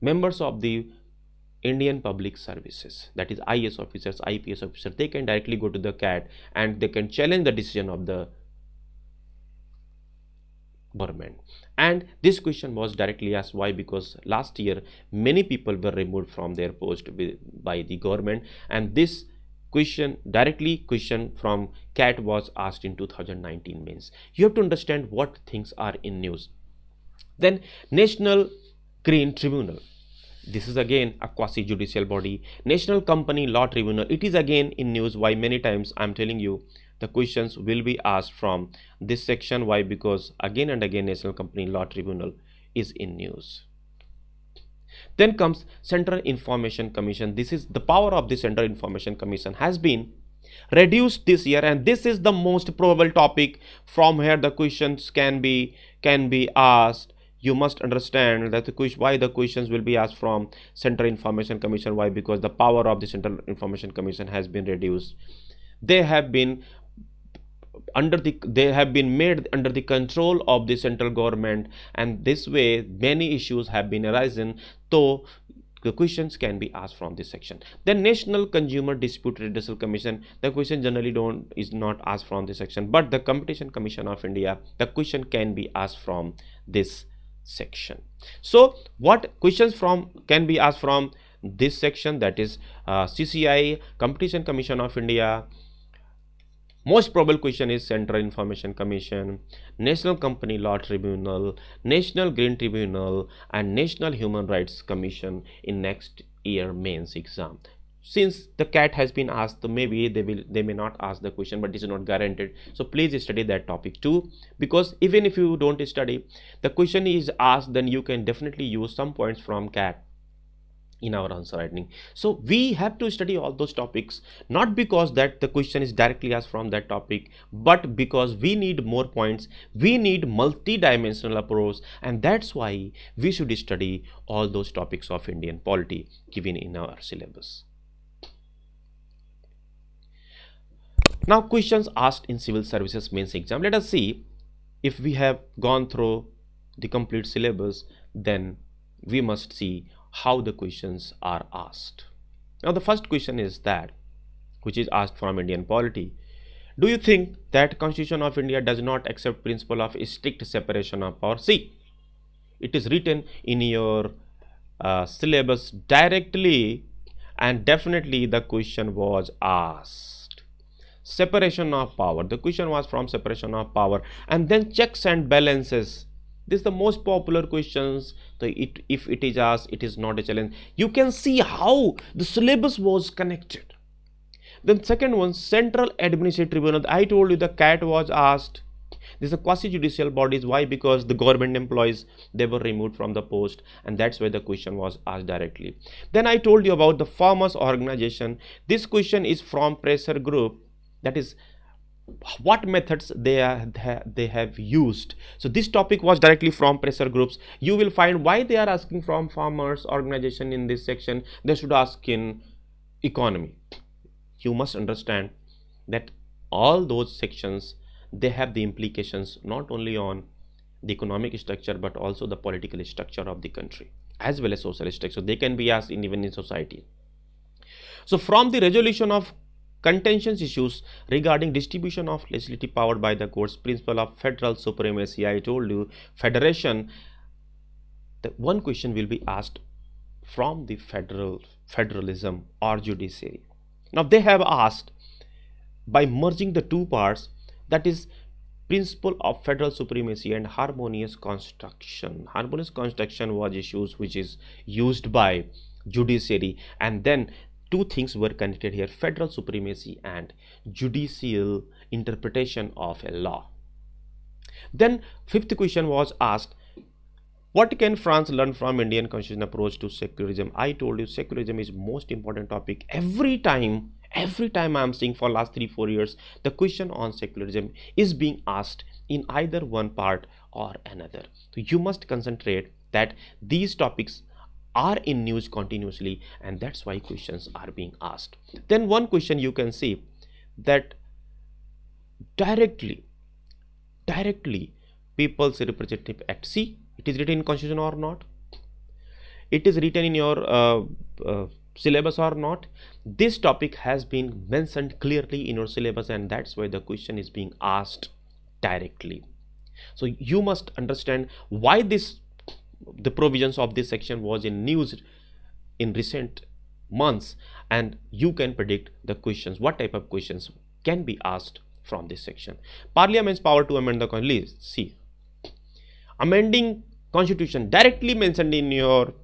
members of the Indian Public Services, that is IAS officers, IPS officers. They can directly go to the CAT and they can challenge the decision of the government. And this question was directly asked. Why? Because last year many people were removed from their post by the government, and this question from CAT was asked in 2019 mains. You have to understand what things are in news. Then National Green Tribunal. This is again a quasi judicial body. National Company Law Tribunal. It is again in news. Why? Many times I am telling you the questions will be asked from this section. Why? Because again and again National Company Law Tribunal is in news. Then comes Central Information Commission. This is the power of the Central Information Commission has been reduced this year, and this is the most probable topic. From here the questions can be asked. You must understand that why the questions will be asked from Central Information Commission. Why? Because the power of the Central Information Commission has been reduced. They have been made under the control of the central government, and this way many issues have been arisen, so the questions can be asked from this section. Then National Consumer Dispute Redressal Commission. The question generally is not asked from this section, but the Competition Commission of India, the question can be asked from this section. So what questions can be asked from this section? That is CCI, Competition Commission of India. Most probable question is Central Information Commission, National Company Law Tribunal, National Green Tribunal, and National Human Rights Commission in next year mains exam. Since the CAT has been asked, maybe they may not ask the question, but this is not guaranteed. So please study that topic too, because even if you don't study, the question is asked, then you can definitely use some points from CAT in our answer writing. So we have to study all those topics, not because that the question is directly asked from that topic, but because we need more points, we need multi-dimensional approach, and that's why we should study all those topics of Indian polity given in our syllabus. Now questions asked in civil services mains exam. Let us see, if we have gone through the complete syllabus, then we must see how the questions are asked. Now the first question is that, which is asked from Indian polity: do you think that Constitution of India does not accept principle of strict separation of power? See, it is written in your syllabus directly, and definitely the question was asked. Separation of power, the question was from separation of power, and then checks and balances. This is the most popular questions. If it is asked, it is not a challenge. You can see how the syllabus was connected. Then second one, Central Administrative Tribunal. I told you the CAT was asked. This is a quasi-judicial bodies. Why? Because the government employees, they were removed from the post, and that's why the question was asked directly. Then I told you about the farmers organization. This question is from pressure group, that is what methods they have used. So this topic was directly from pressure groups. You will find why they are asking from farmers organization in this section. They should ask in economy. You must understand that all those sections, they have the implications not only on the economic structure but also the political structure of the country as well as social structure. They can be asked even in society. So from the resolution of contentious issues regarding distribution of legislative power by the courts, principle of federal supremacy, I told you federation, the one question will be asked from the federalism or judiciary. Now they have asked by merging the two parts, that is principle of federal supremacy and harmonious construction. Harmonious construction was issues which is used by judiciary, and then two things were connected here: federal supremacy and judicial interpretation of a law. Then fifth question was asked, what can France learn from Indian constitution approach to secularism? I told you secularism is most important topic. Every time I am seeing for last 3-4 years, the question on secularism is being asked in either one part or another. So you must concentrate that these topics are in news continuously, and that's why questions are being asked. Then one question you can see that directly People's Representative Act. See, it is written in constitution or not? It is written in your syllabus or not? This topic has been mentioned clearly in your syllabus, and that's why the question is being asked directly. So you must understand why the provisions of this section was in news in recent months, and you can predict the questions, what type of questions can be asked from this section. Parliament's power to amend the constitution. See, amending constitution directly mentioned in your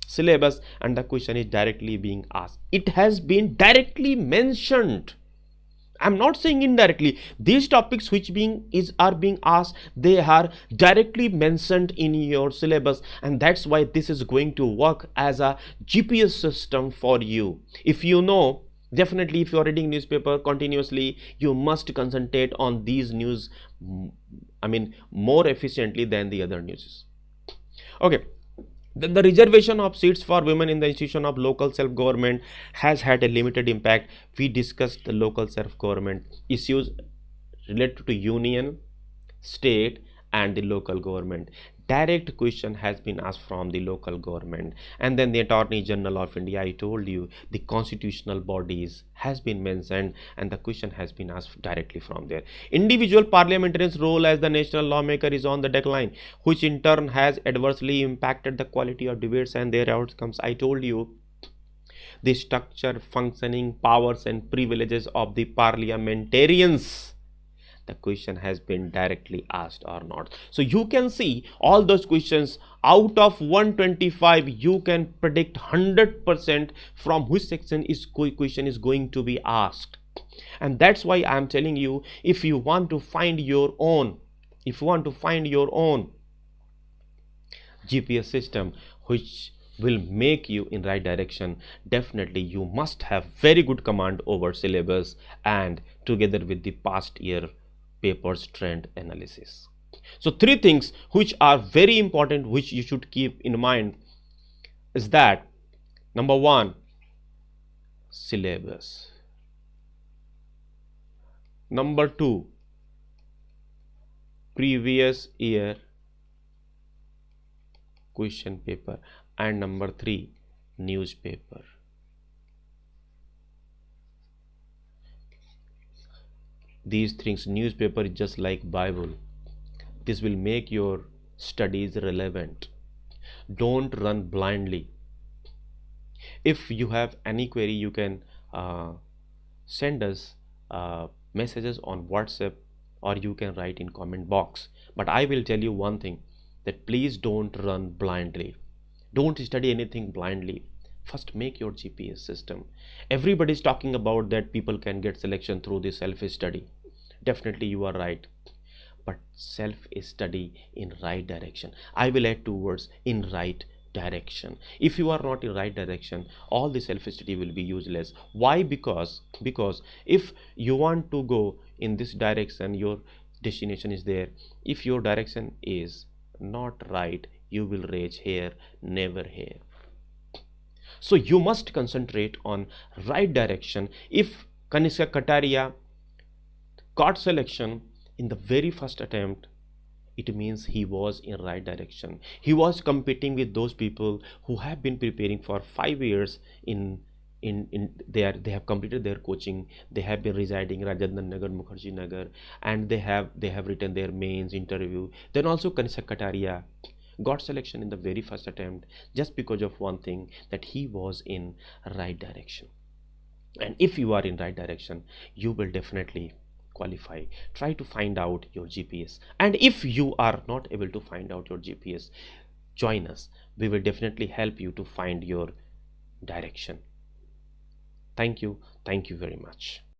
syllabus, and the question is directly being asked. It has been directly mentioned. I'm not saying indirectly. These topics which are being asked, they are directly mentioned in your syllabus, and that's why this is going to work as a GPS system for you. If you know, definitely if you are reading newspaper continuously, you must concentrate on these news, more efficiently than the other news. Okay. Then the reservation of seats for women in the institution of local self-government has had a limited impact. We discussed the local self-government issues related to union, state and the local government. Direct question has been asked from the local government. And then the Attorney General of India, I told you the constitutional bodies has been mentioned, and the question has been asked directly from there. Individual parliamentarians' role as the national lawmaker is on the decline, which in turn has adversely impacted the quality of debates and their outcomes. I told you the structure, functioning, powers and privileges of the parliamentarians. The question has been directly asked or not. So you can see all those questions out of 125, you can predict 100% from which section is question is going to be asked. And that's why I am telling you, if you want to find your own GPS system which will make you in right direction. Definitely you must have very good command over syllabus and together with the past year papers trend analysis. So three things which are very important, which you should keep in mind, is that number one, syllabus. Number two, previous year question paper. And number three, newspaper. These things, newspaper is just like Bible. This will make your studies relevant. Don't run blindly. If you have any query, you can send us messages on WhatsApp, or you can write in comment box. But I will tell you one thing, that please don't run blindly. Don't study anything blindly. First make your GPS system. Everybody is talking about that people can get selection through the self-study. Definitely you are right, but self-study in right direction. I will add two words, in right direction. If you are not in right direction, all the self-study will be useless. Why? Because if you want to go in this direction, your destination is there. If your direction is not right, you will reach here, never here. So you must concentrate on right direction. If Kanishka Kataria got selection in the very first attempt, it means he was in right direction. He was competing with those people who have been preparing for 5 years in they have completed their coaching. They have been residing Rajendran Nagar, Mukherjee Nagar, and they have written their mains interview. Then also Kanishka Kataria got selection in the very first attempt, just because of one thing, that he was in right direction. And if you are in right direction, you will definitely qualify. Try to find out your GPS, and if you are not able to find out your GPS, join us. We will definitely help you to find your direction. Thank you very much.